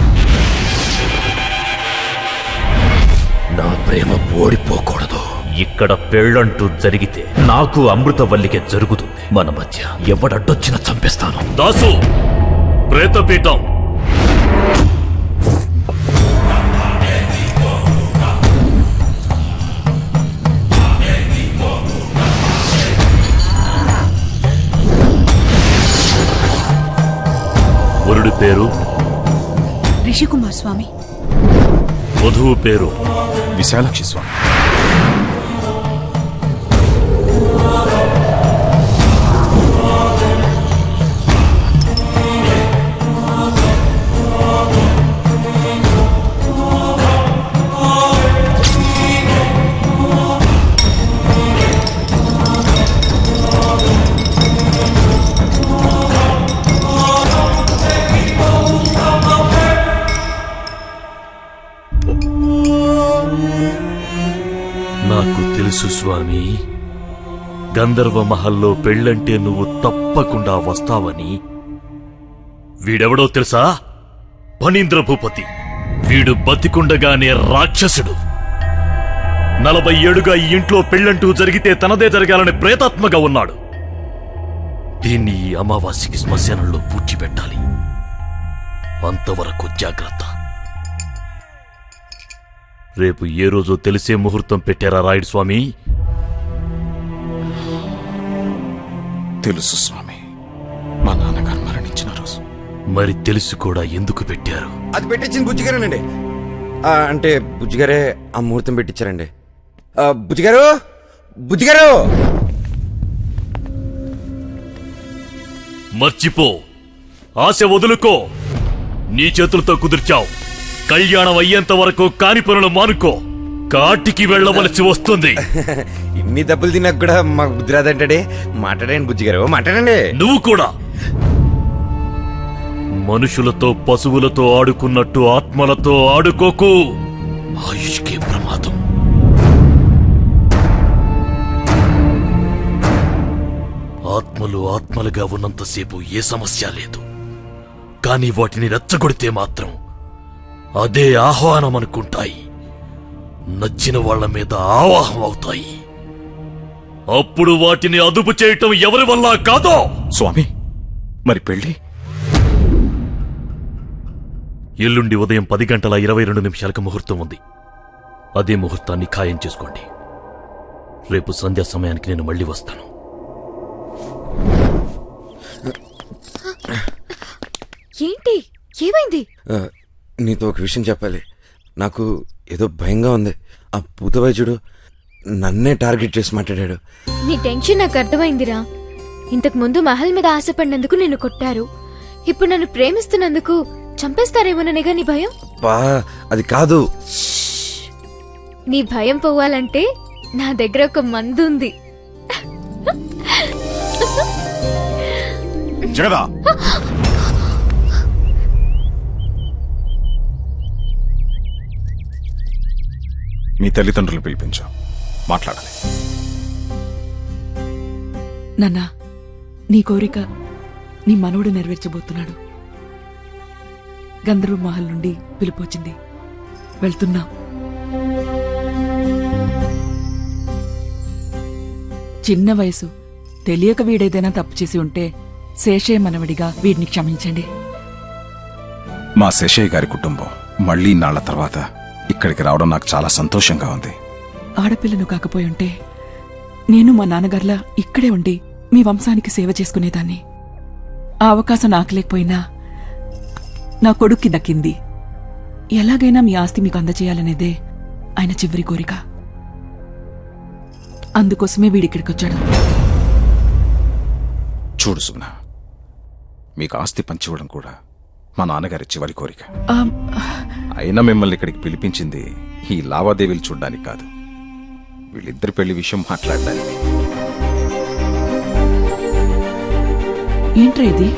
నా ప్రేమ ఓడిపోకూడదు. ఇక్కడ పెళ్ళంటూ జరిగితే నాకు అమృతవల్లికే జరుగుతుంది. మన మధ్య ఎవడడ్డొచ్చినా చంపేస్తాను. దాసు, ప్రేతపీఠం. వరుడి పేరు రిషికుమార్ స్వామి. వధువు పేరు విశాలాక్షి స్వామి. నాకు తెలుసు స్వామి, గంధర్వ మహల్లో పెళ్ళంటే నువ్వు తప్పకుండా వస్తావని. వీడెవడో తెలుసా? ఫణీంద్ర భూపతి. వీడు బతికుండగానే రాక్షసుడు. 40 ఏళ్లుగా ఈ ఇంట్లో పెళ్ళంటూ జరిగితే తనదే జరగాలని ప్రేతాత్మగా ఉన్నాడు. దీన్ని ఈ అమావాస్యకి శ్మశానంలో పూడ్చిపెట్టాలి. అంతవరకు జాగ్రత్త. రేపు ఏ రోజో తెలిసే ముహూర్తం పెట్టారా రాయుడు స్వామి? తెలుసు స్వామి, మా నాన్నగారు మరణించిన రోజు. మరి తెలుసు కూడా ఎందుకు పెట్టారు? అది పెట్టించింది బుజ్జిగారేనండి. అంటే బుజ్జిగారే ఆ ముహూర్తం పెట్టించారండి. బుజ్జిగారు, బుజ్జిగారు, మర్చిపో, ఆశ వదులుకో. నీ చేతులతో కుదిర్చావు. కళ్యాణం అయ్యేంత వరకు కాని పనులు మానుకో. కాటికి వెళ్ళవలసి వస్తుంది. ఇన్ని దెబ్బలు తిన్నాక కూడా మాకు బుద్ధి రాదంటాడే. మాట్లాడండి బుజ్జిగారు, మాట్లాడండి. నువ్వు కూడా మనుషులతో పశువులతో ఆడుకున్నట్టు ఆత్మలతో ఆడుకోకు. ఆయుష్కే ప్రమాదం. ఆత్మలు ఆత్మలుగా ఉన్నంతసేపు ఏ సమస్య లేదు. కానీ వాటిని రెచ్చగొడితే మాత్రం అదే ఆహ్వానం అనుకుంటాయి. నచ్చిన వాళ్ల మీద ఆవాహం అవుతాయి. అప్పుడు వాటిని అదుపు చేయటం ఎవరి వల్ల కాదో. స్వామి, మరి పెళ్లి? ఎల్లుండి ఉదయం 10:22 ముహూర్తం ఉంది. అదే ముహూర్తాన్ని ఖాయం చేసుకోండి. రేపు సంధ్యా సమయానికి నేను మళ్ళీ వస్తాను. ఏంటి, ఏమైంది? నీతో ఒక విషయం చెప్పాలి. నాకు ఏదో భయంగా ఉంది. ఆ పూత వైద్యుడు నన్నే టార్గెట్ చేసి మాట్లాడాడు. నీ టెన్షన్ నాకు అర్థమైందిరా. ఇంతకు ముందు మహల్ మీద ఆశపడినందుకు నిన్ను కొట్టారు. ఇప్పుడు నన్ను ప్రేమిస్తున్నందుకు చంపేస్తారేమోననేగా నీ భయం? అది కాదు. నీ భయం పోవాలంటే నా దగ్గర ఒక మందు ఉంది. జగదా, మీ తల్లిదండ్రులు పిలిపించు, మాట్లాడాలి. నాన్నా, నీ కోరిక నీ మనవడు నెరవేర్చబోతున్నాడు. గంధర్వ మహల్ నుండి పిలుపొచ్చింది, వెళ్తున్నాం. చిన్న వయసు, తెలియక వీడేదైనా తప్పు చేసి ఉంటే శేషయ్య మనవడిగా వీడిని క్షమించండి. మా శేషయ్య గారి కుటుంబం మళ్లీ నాళ్ల తర్వాత ఇక్కడికి రావడం నాకు చాలా సంతోషంగా ఉంది. ఆడపిల్లను కాకపోయి ఉంటే నేను మా నాన్నగారిలా ఇక్కడే ఉండి మీ వంశానికి సేవ చేసుకునేదాన్ని. ఆ అవకాశం నాకు లేకపోయినా నా కొడుక్కి దక్కింది. ఎలాగైనా మీ ఆస్తి మీకు అందజేయాలనేదే ఆయన చివరి కోరిక. అందుకోసమే వీడిక్కడికొచ్చాడు. చూడు సుగుణ, మీకు ఆస్తి పంచివ్వడం కూడా మా నాన్నగారి చివరి కోరిక. అయినా మిమ్మల్ని ఇక్కడికి పిలిపించింది ఈ లావాదేవీలు చూడ్డానికి కాదు, వీళ్ళిద్దరి పెళ్లి విషయం మాట్లాడడానికి. ఏంట్రా ఇది?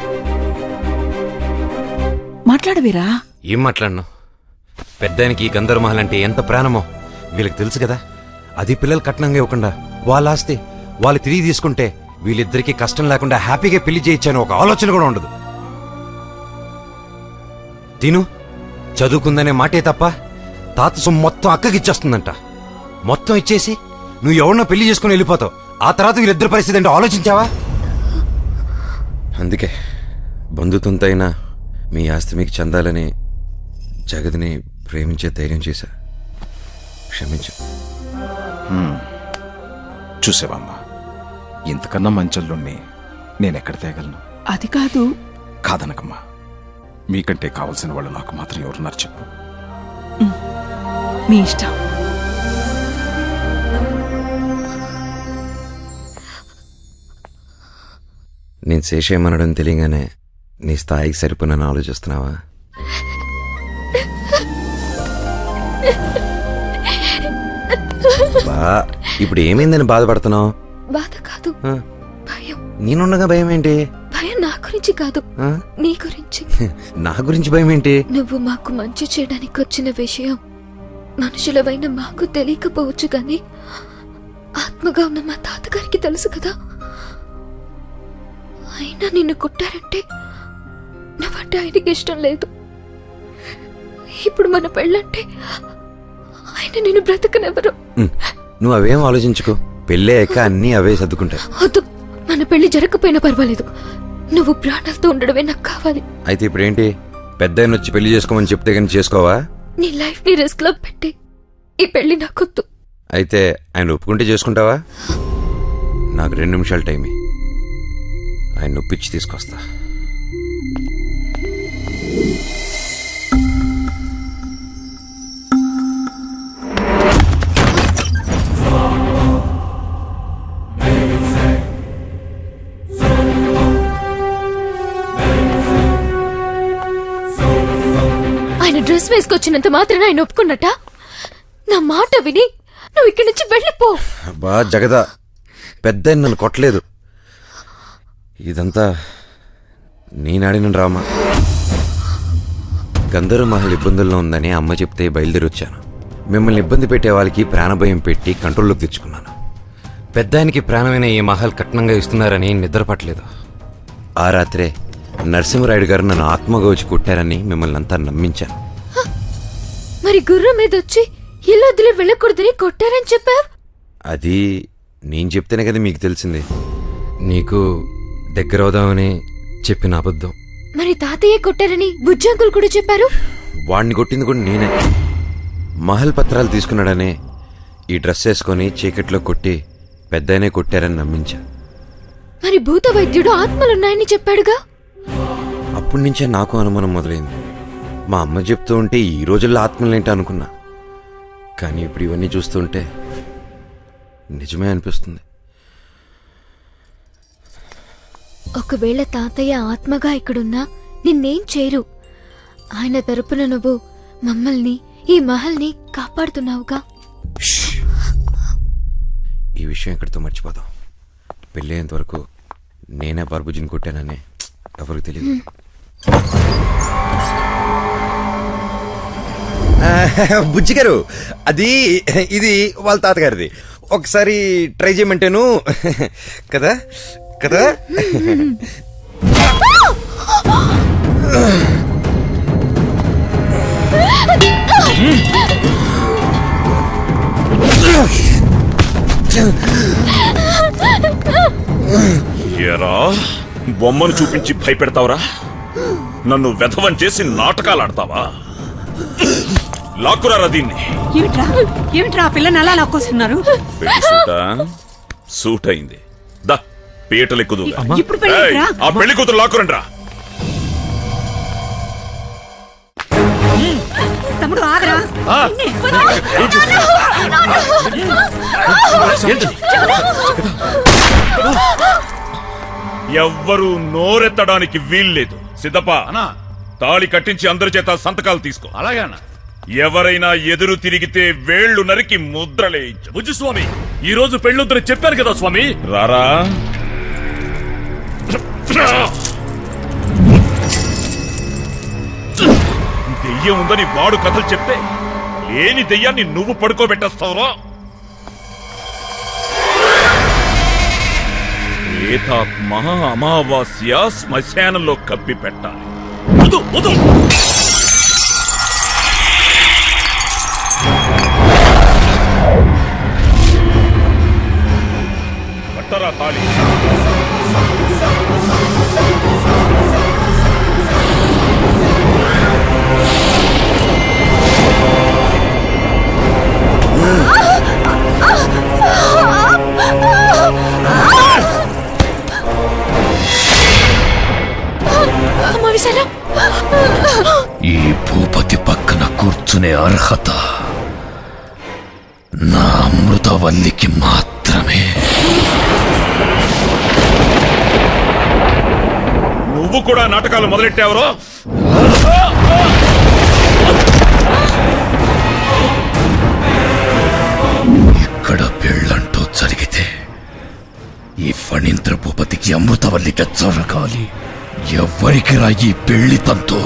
మాట్లాడవేరా? ఏం మాట్లాడను? పెద్దానికి ఈ గంధర్వమహల్ అంటే ఎంత ప్రాణమో వీళ్ళకి తెలుసు కదా. అది పిల్లలు కట్నంగా ఇవ్వకుండా వాళ్ళ ఆస్తి వాళ్ళు తిరిగి తీసుకుంటే వీళ్ళిద్దరికీ కష్టం లేకుండా హ్యాపీగా పెళ్లి చేయించాను ఒక ఆలోచన కూడా ఉండదు. తిను చదువుకుందనే మాటే తప్ప తాత సొమ్ము మొత్తం అక్కకిచ్చేస్తుందంట. మొత్తం ఇచ్చేసి నువ్వు ఎవరినో పెళ్లి చేసుకుని వెళ్ళిపోతావు. ఆ తర్వాత వీళ్ళిద్దరి పరిస్థితి అంటే ఆలోచించావా? అందుకే బంధుత్వంతో అయినా మీ ఆస్తి మీకు చెందాలని జగత్ని ప్రేమించే ధైర్యం చేశా. క్షమించు. చూసేవమ్మా, ఇంతకన్నా మంచల్లోని నేనెక్కడ తేగలను? అది కాదు. కాదనకమ్మా, మీకంటే కావలసిన వాళ్ళు నాకు మాత్రం ఎవరున్నారు చెప్పు. మీ ఇష్టం. నేను శేషేమనడం తెలియగానే నీ స్థాయికి సరిపోనని ఆలోచిస్తున్నావా? ఇప్పుడు ఏమైందని బాధపడుతున్నావు? బాధ కాదు, భయం. నేనుండగా భయం ఏంటి? భయం నా గురించి కాదు, నీ గురించి. నా గురించి భయం ఏంటి? నువ్వు మాకు మంచి చేయడానికి వచ్చిన విషయం మనుషులవైన మాకు తెలియకపోవచ్చు, కానీ ఆత్మగా ఉన్న మా తాతగారికి తెలుసు కదా. అయినా నిన్ను కొట్టారంటే నువ్వంటే ఆయనకి ఇష్టం లేదు. ఇప్పుడు మన పెళ్ళంటే ఆయన నిన్ను బ్రతకనెవరు. నువ్వు అవేం ఆలోచించుకో, పెళ్ళయ్యాక అన్నీ అవే సర్దుకుంటాయి. వద్దు, మన పెళ్లి జరగకపోయినా పర్వాలేదు, నువ్వు ప్రాణాలతో ఉండడమే నాకు కావాలి. అయితే ఇప్పుడేంటి, పెద్ద ఆయన వచ్చి పెళ్లి చేసుకోమని చెప్తే కానీ చేసుకోవా? నీ లైఫ్ ని రిస్క్ లో పెట్టి ఈ పెళ్లి నాకొద్దు. అయితే ఆయన ఒప్పుకుంటే చేసుకుంటావా? నాకు 2 నిమిషాలు టైం, ఆయన ఒప్పించి తీసుకొస్తా. డ్రెస్ వేసుకొచ్చినంత మాత్రం ఆయన ఒప్పుకున్నట్ట? నా మాట విని నువ్వు ఇక్కడి నుంచి వెళ్ళిపో. బా జగదా, పెద్ద నన్ను కొట్టలేదు. ఇదంతా నేనాడిన డ్రామా. గంధర్వ మహల్ ఇబ్బందుల్లో ఉందని అమ్మ చెప్తే బయలుదేరి వచ్చాను. మిమ్మల్ని ఇబ్బంది పెట్టే వాళ్ళకి ప్రాణభయం పెట్టి కంట్రోల్లోకి తెచ్చుకున్నాను. పెద్ద ఆయనకి ప్రాణమైన ఈ మహల్ కట్నంగా ఇస్తున్నారని నిద్రపట్టలేదు. ఆ రాత్రే నరసింహరాయుడు గారు నన్ను ఆత్మగౌచి కొట్టారని మిమ్మల్ని అంతా నమ్మించాను. మరి గుర్రం మీద వచ్చి ఇల్లు వదిలి వెళ్ళకూడదని కొట్టారని చెప్పావు. అది నేను చెప్తేనే కదా మీకు తెలిసింది. నీకు దగ్గర అవుదామని చెప్పిన అబద్ధం. మరి తాతయ్య కొట్టారని బుజ్జంకులు కూడా చెప్పారు. వాడిని కొట్టింది కూడా నేనే. మహల్ పత్రాలు తీసుకున్నాడనే ఈ డ్రెస్ వేసుకొని చీకట్లో కొట్టి పెద్దనే కొట్టారని నమ్మించా. మరి భూత వైద్యుడు ఆత్మలున్నాయని చెప్పాడుగా. అప్పటి నుంచే నాకు అనుమానం మొదలైంది. మా అమ్మ చెప్తూ ఉంటే ఈ రోజుల్లో ఆత్మలేంటి అనుకున్నా. కానీ ఇప్పుడు ఇవన్నీ చూస్తుంటే నిజమే అనిపిస్తుంది. ఒకవేళ తాతయ్య ఆత్మగా ఇక్కడున్నా నిన్నేం చేయరు. ఆయన తరపున నువ్వు మమ్మల్ని, ఈ మహల్ని కాపాడుతున్నావుగా. ఈ విషయం ఎక్కడితో మర్చిపోదాం. పెళ్ళయ్యేంత వరకు నేనే బార్బుజిని కొట్టానని ఎవరికి తెలియదు. బుజ్జి గారు, అది ఇది వాళ్ళ తాతగారిది. ఒకసారి ట్రై చేయమంటేను కదా కదా. ఏరా, బొమ్మను చూపించి భయపెడతావురా? నన్ను వెధవం చేసి నాటకాలు ఆడతావా? లాక్కురారా దీన్ని. ఏమిట్రా పిల్లని అలా లాక్కొస్తున్నారు? సూట్ అయింది. దా పీటలెక్కుదు. ఇప్పుడు పెళ్ళిరా. ఆ పెళ్లి కూతురు లాక్కురండ్రా. తమ్ముడు ఆగరా. ఎవ్వరూ నోరెత్తడానికి వీల్లేదు. సిద్ధప్ప, తాళి కట్టించి అందరి చేత సంతకాలు తీసుకో. అలాగే అన్న. ఎవరైనా ఎదురు తిరిగితే వేళ్లు నరికి ముద్రలేయించు. బుజ్జి స్వామి, ఈ రోజు పెళ్ళొద్దని చెప్పారు కదా స్వామి. రారా. దెయ్యం ఉందని వాడు కథలు చెప్తే లేని దెయ్యాన్ని నువ్వు పడుకోబెట్టేస్తావురా? ప్రేతాత్మ అమావాస్య శ్మశానంలో కప్పి పెట్టాలి. పట్టరా తాళి. ఈ భూపతి పక్కన కూర్చునే అర్హత నా అమృతవల్లికి మాత్రమే. నువ్వు కూడా నాటకాలు మొదలెట్టావరో? ఇక్కడ పెళ్ళంటూ జరిగితే ఈ ఫణీంద్ర భూపతికి అమృతవల్లికి జరగాలి. ఎవ్వరికి రా ఈ పెళ్లి తంతో?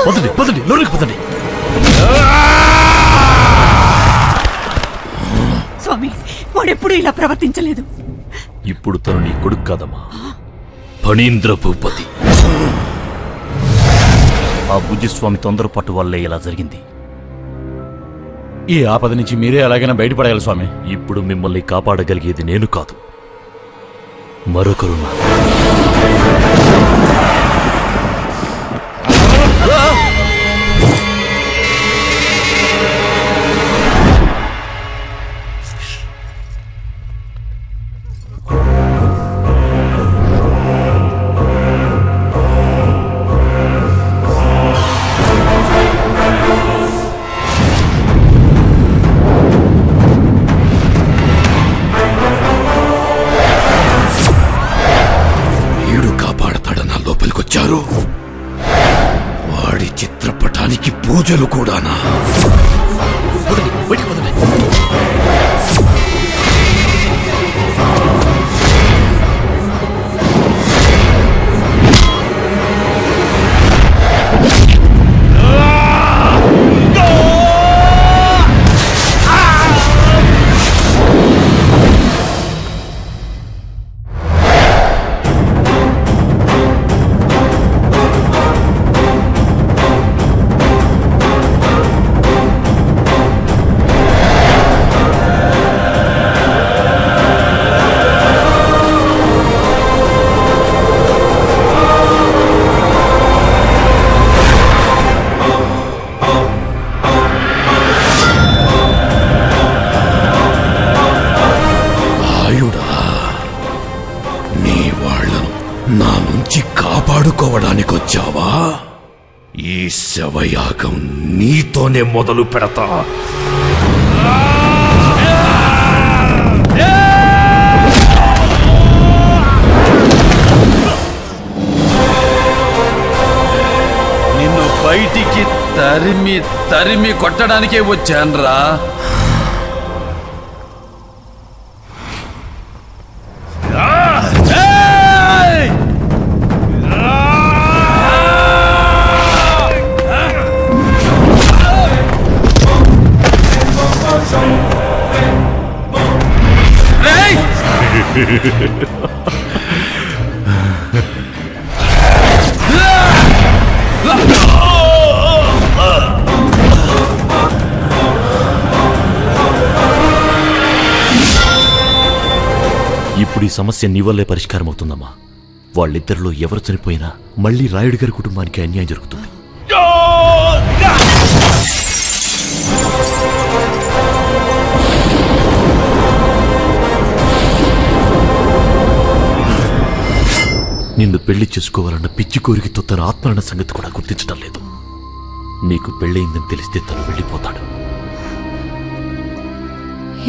పదండి పదండి, లోనికి పదండి. స్వామి, వాడెప్పుడు ఇలా ప్రవర్తించలేదు. ఇప్పుడు తను నీ కొడుకు కాదమ్మా, ఫణీంద్ర భూపతి. ఆ బుజ్జిస్వామి తొందరపాటు వల్లే ఇలా జరిగింది. ఈ ఆపద నుంచి మీరే ఎలాగైనా బయటపడాలి స్వామి. ఇప్పుడు మిమ్మల్ని కాపాడగలిగేది నేను కాదు, మరొకరున్నారు. పూజలు కూడానా? నా నుంచి కాపాడుకోవడానికొచ్చావా? ఈ శవయాగం నీతోనే మొదలు పెడతా. నిన్ను బయటికి తరిమి తరిమి కొట్టడానికే వచ్చాన్రా. ఇప్పుడు ఈ సమస్య నీ వల్లే పరిష్కారం అవుతుందమ్మా. వాళ్ళిద్దరిలో ఎవరు చనిపోయినా మళ్ళీ రాయుడు గారి కుటుంబానికి అన్యాయం జరుగుతుంది. నిన్ను పెళ్లి చేసుకోవాలన్న పిచ్చి కోరికతో తన ఆత్మరణ సంగతి కూడా గుర్తించడం లేదు. నీకు పెళ్ళయిందని తెలిస్తే తను వెళ్ళిపోతాడు.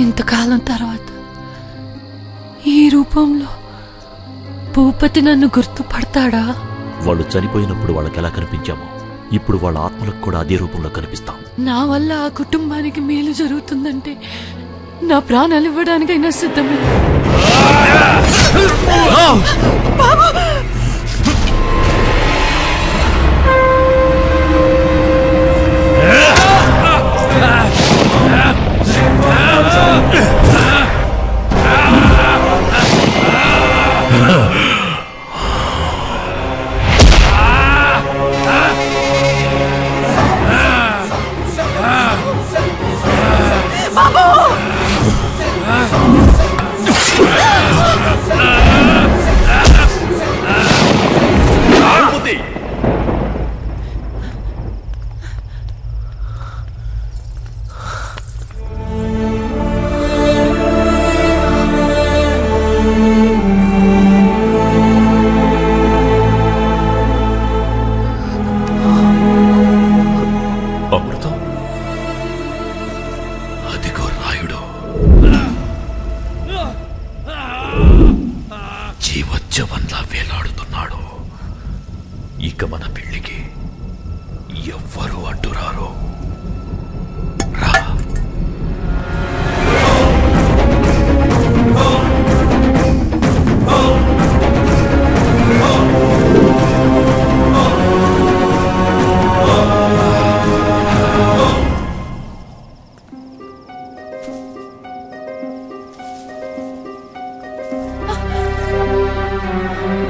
ఇంతకాలం తర్వాత ఈ రూపంలో భూపతి నన్ను గుర్తుపడతాడా? వాళ్ళు చనిపోయినప్పుడు వాళ్ళకి ఎలా కనిపించామో ఇప్పుడు వాళ్ళ ఆత్మలకు కూడా అదే రూపంలో కనిపిస్తాం. నా వల్ల ఆ కుటుంబానికి మేలు జరుగుతుందంటే నా ప్రాణాలు ఇవ్వడానికైనా సిద్ధమే. జీవోత్సవంలా వేలాడుతున్నాడు. ఇక మన పెళ్లికి ఎవ్వరూ అడ్డురారు. రా.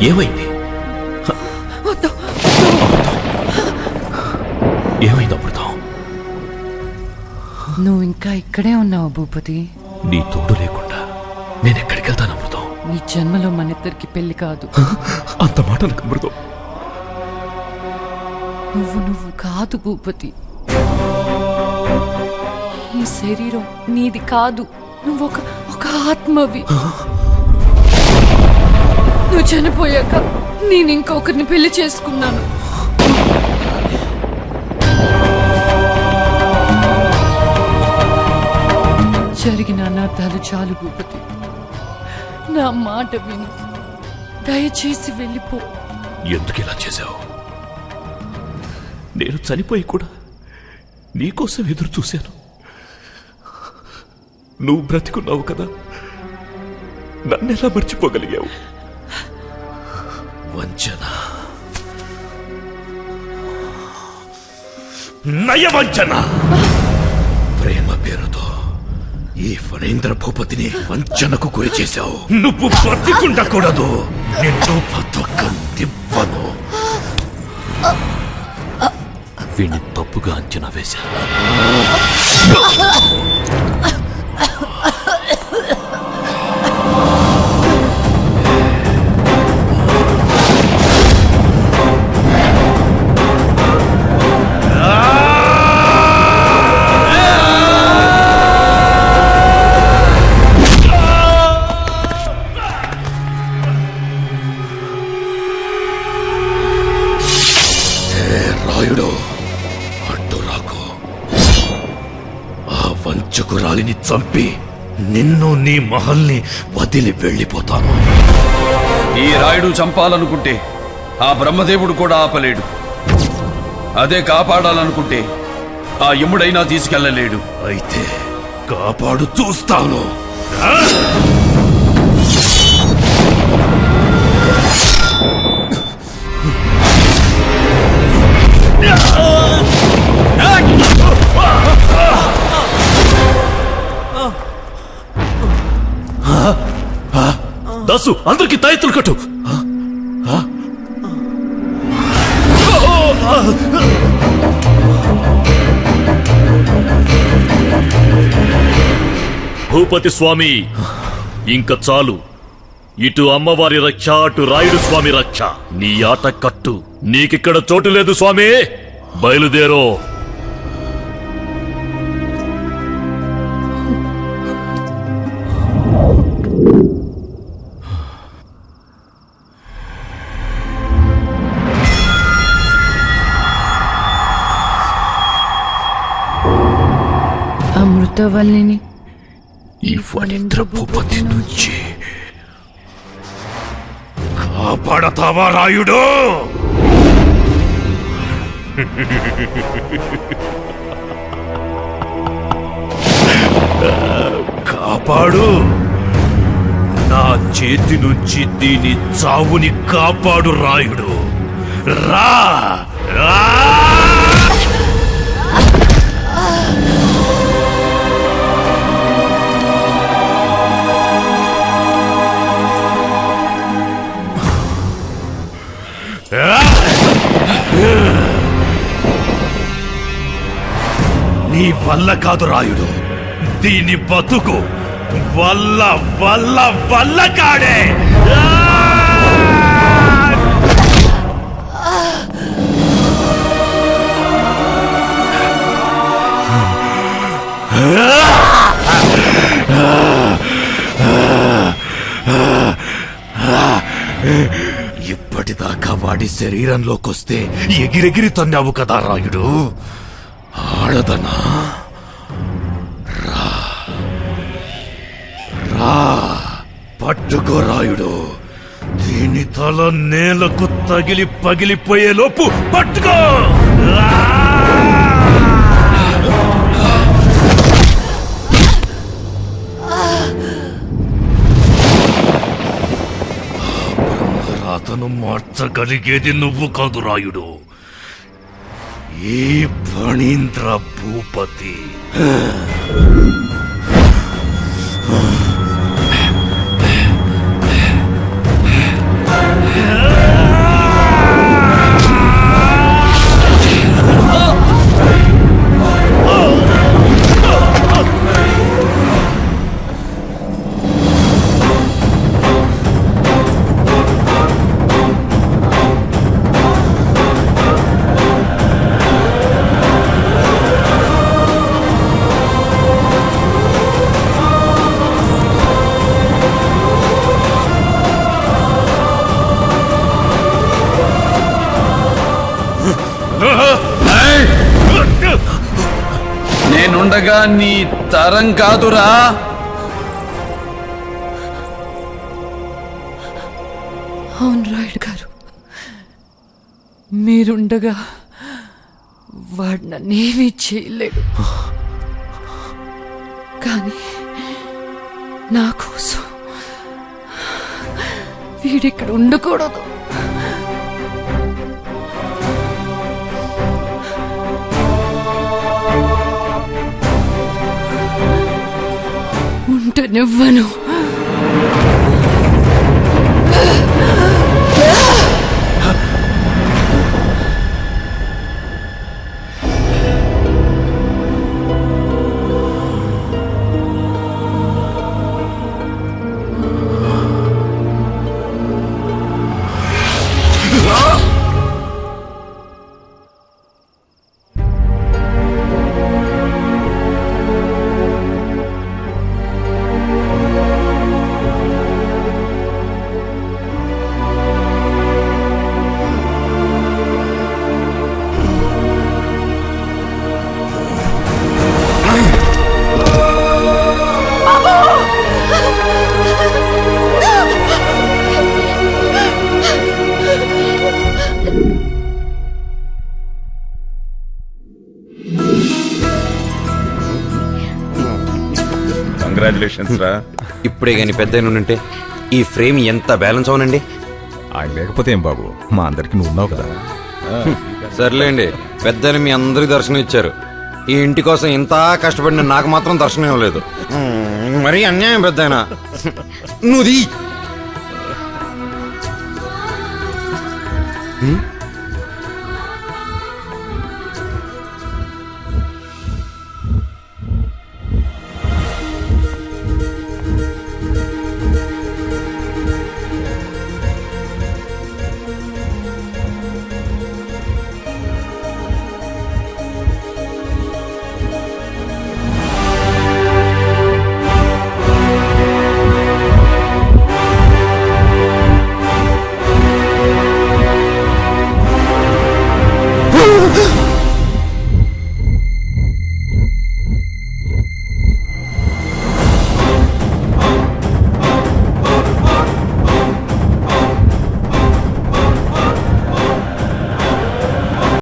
ఏమైంది? ఏమైంది అమృతం? నువ్వు ఇంకా ఇక్కడే ఉన్నావు భూపతి. నీ తోడు లేకుండా నేనెక్కడికి వెళ్తాను అమృతం? ఈ జన్మలో మన ఇద్దరికి పెళ్లి కాదు. అంత మాటలకు అమృతం. నువ్వు కాదు భూపతి. ఈ శరీరం నీది కాదు. నువ్వు ఒక ఆత్మవి. నువ్వు చనిపోయాక నేను ఇంకొకరిని పెళ్లి చేసుకున్నాను. జరిగిన అనర్థాలు చాలు భూపతి. నా మాట విని దయచేసి వెళ్ళిపో. ఎందుకు ఇలా చేశావు? నేను చనిపోయి కూడా నీకోసం ఎదురు చూశాను. నువ్వు బ్రతికున్నావు కదా, నన్నెలా మర్చిపోగలిగావు? వంచన, నయవంచన, ప్రేమ పేరుతో ఈ ఫణేంద్ర భూపతిని వంచనకు గురి చేశావు. నువ్వు బ్రతికుండకూడదు. నిన్ను బతకనివ్వను. వీణ్ణి తప్పుగా అంచనా వేశాను. రాయుడు, అడ్డు రాకు. ఆ వంచకురాలిని చంపి నిన్ను నీ మహల్ని వదిలి వెళ్ళిపోతాను. ఈ రాయుడు చంపాలనుకుంటే ఆ బ్రహ్మదేవుడు కూడా ఆపలేడు. అదే కాపాడాలనుకుంటే ఆ యముడైనా తీసుకెళ్లలేడు. అయితే కాపాడు చూస్తాను. దాసు, అందరికి తాయెత్తులు కట్టు. భూపతి స్వామి, ఇంక చాలు. ఇటు అమ్మవారి రక్ష, అటు రాయుడు స్వామి రక్ష. నీ ఆట కట్టు. నీకిక్కడ చోటు లేదు స్వామి. బయలుదేరో. అమృతవల్లిని ఈ ఫణేంద్ర భూపతి నుంచి కాపాడతావా రాయుడు? కాపాడు. నా చేతి నుంచి దీని చావుని కాపాడు రాయుడు. రా రా. నీ వల్ల కాదు రాయుడు, దీని బతుకు వల్ల వల్ల వల్ల కాడే. ఇప్పటిదాకా వాడి శరీరంలోకొస్తే ఎగిరెగిరి తన్నావు కదా రాయుడు. ఆడదనా? రా రా, పట్టుకో రాయుడు. దీని తల నేలకు తగిలి పగిలిపోయే లోపు పట్టుకో. బ్రహ్మరాతను మార్చగలిగేది నువ్వు కాదు రాయుడు, ఈ ఫణీంద్ర భూపతి. నేనుండగా నీ తరం కాదురా. అవును రాయుడు గారు, మీరుండగా వాడు నన్నేమీ చేయలేడు. కానీ నా కోసం వీడిక్కడ ఉండకూడదు. ఉంటనివ్వను. కంగ్రాచులేషన్స్ రా. ఇప్పుడే గాని పెద్ద ఉంటే ఈ ఫ్రేమ్ ఎంత బ్యాలెన్స్ అవునండి. ఆయన లేకపోతే ఏం బాబు, మా అందరికి నువ్వు ఉన్నావు కదా. సర్లేండి, పెద్దలు మీ అందరికి దర్శనం ఇచ్చారు. ఈ ఇంటి కోసం ఇంత కష్టపడిన నాకు మాత్రం దర్శనం ఇవ్వలేదు. మరీ అన్యాయం పెద్దయినా. నువ్వు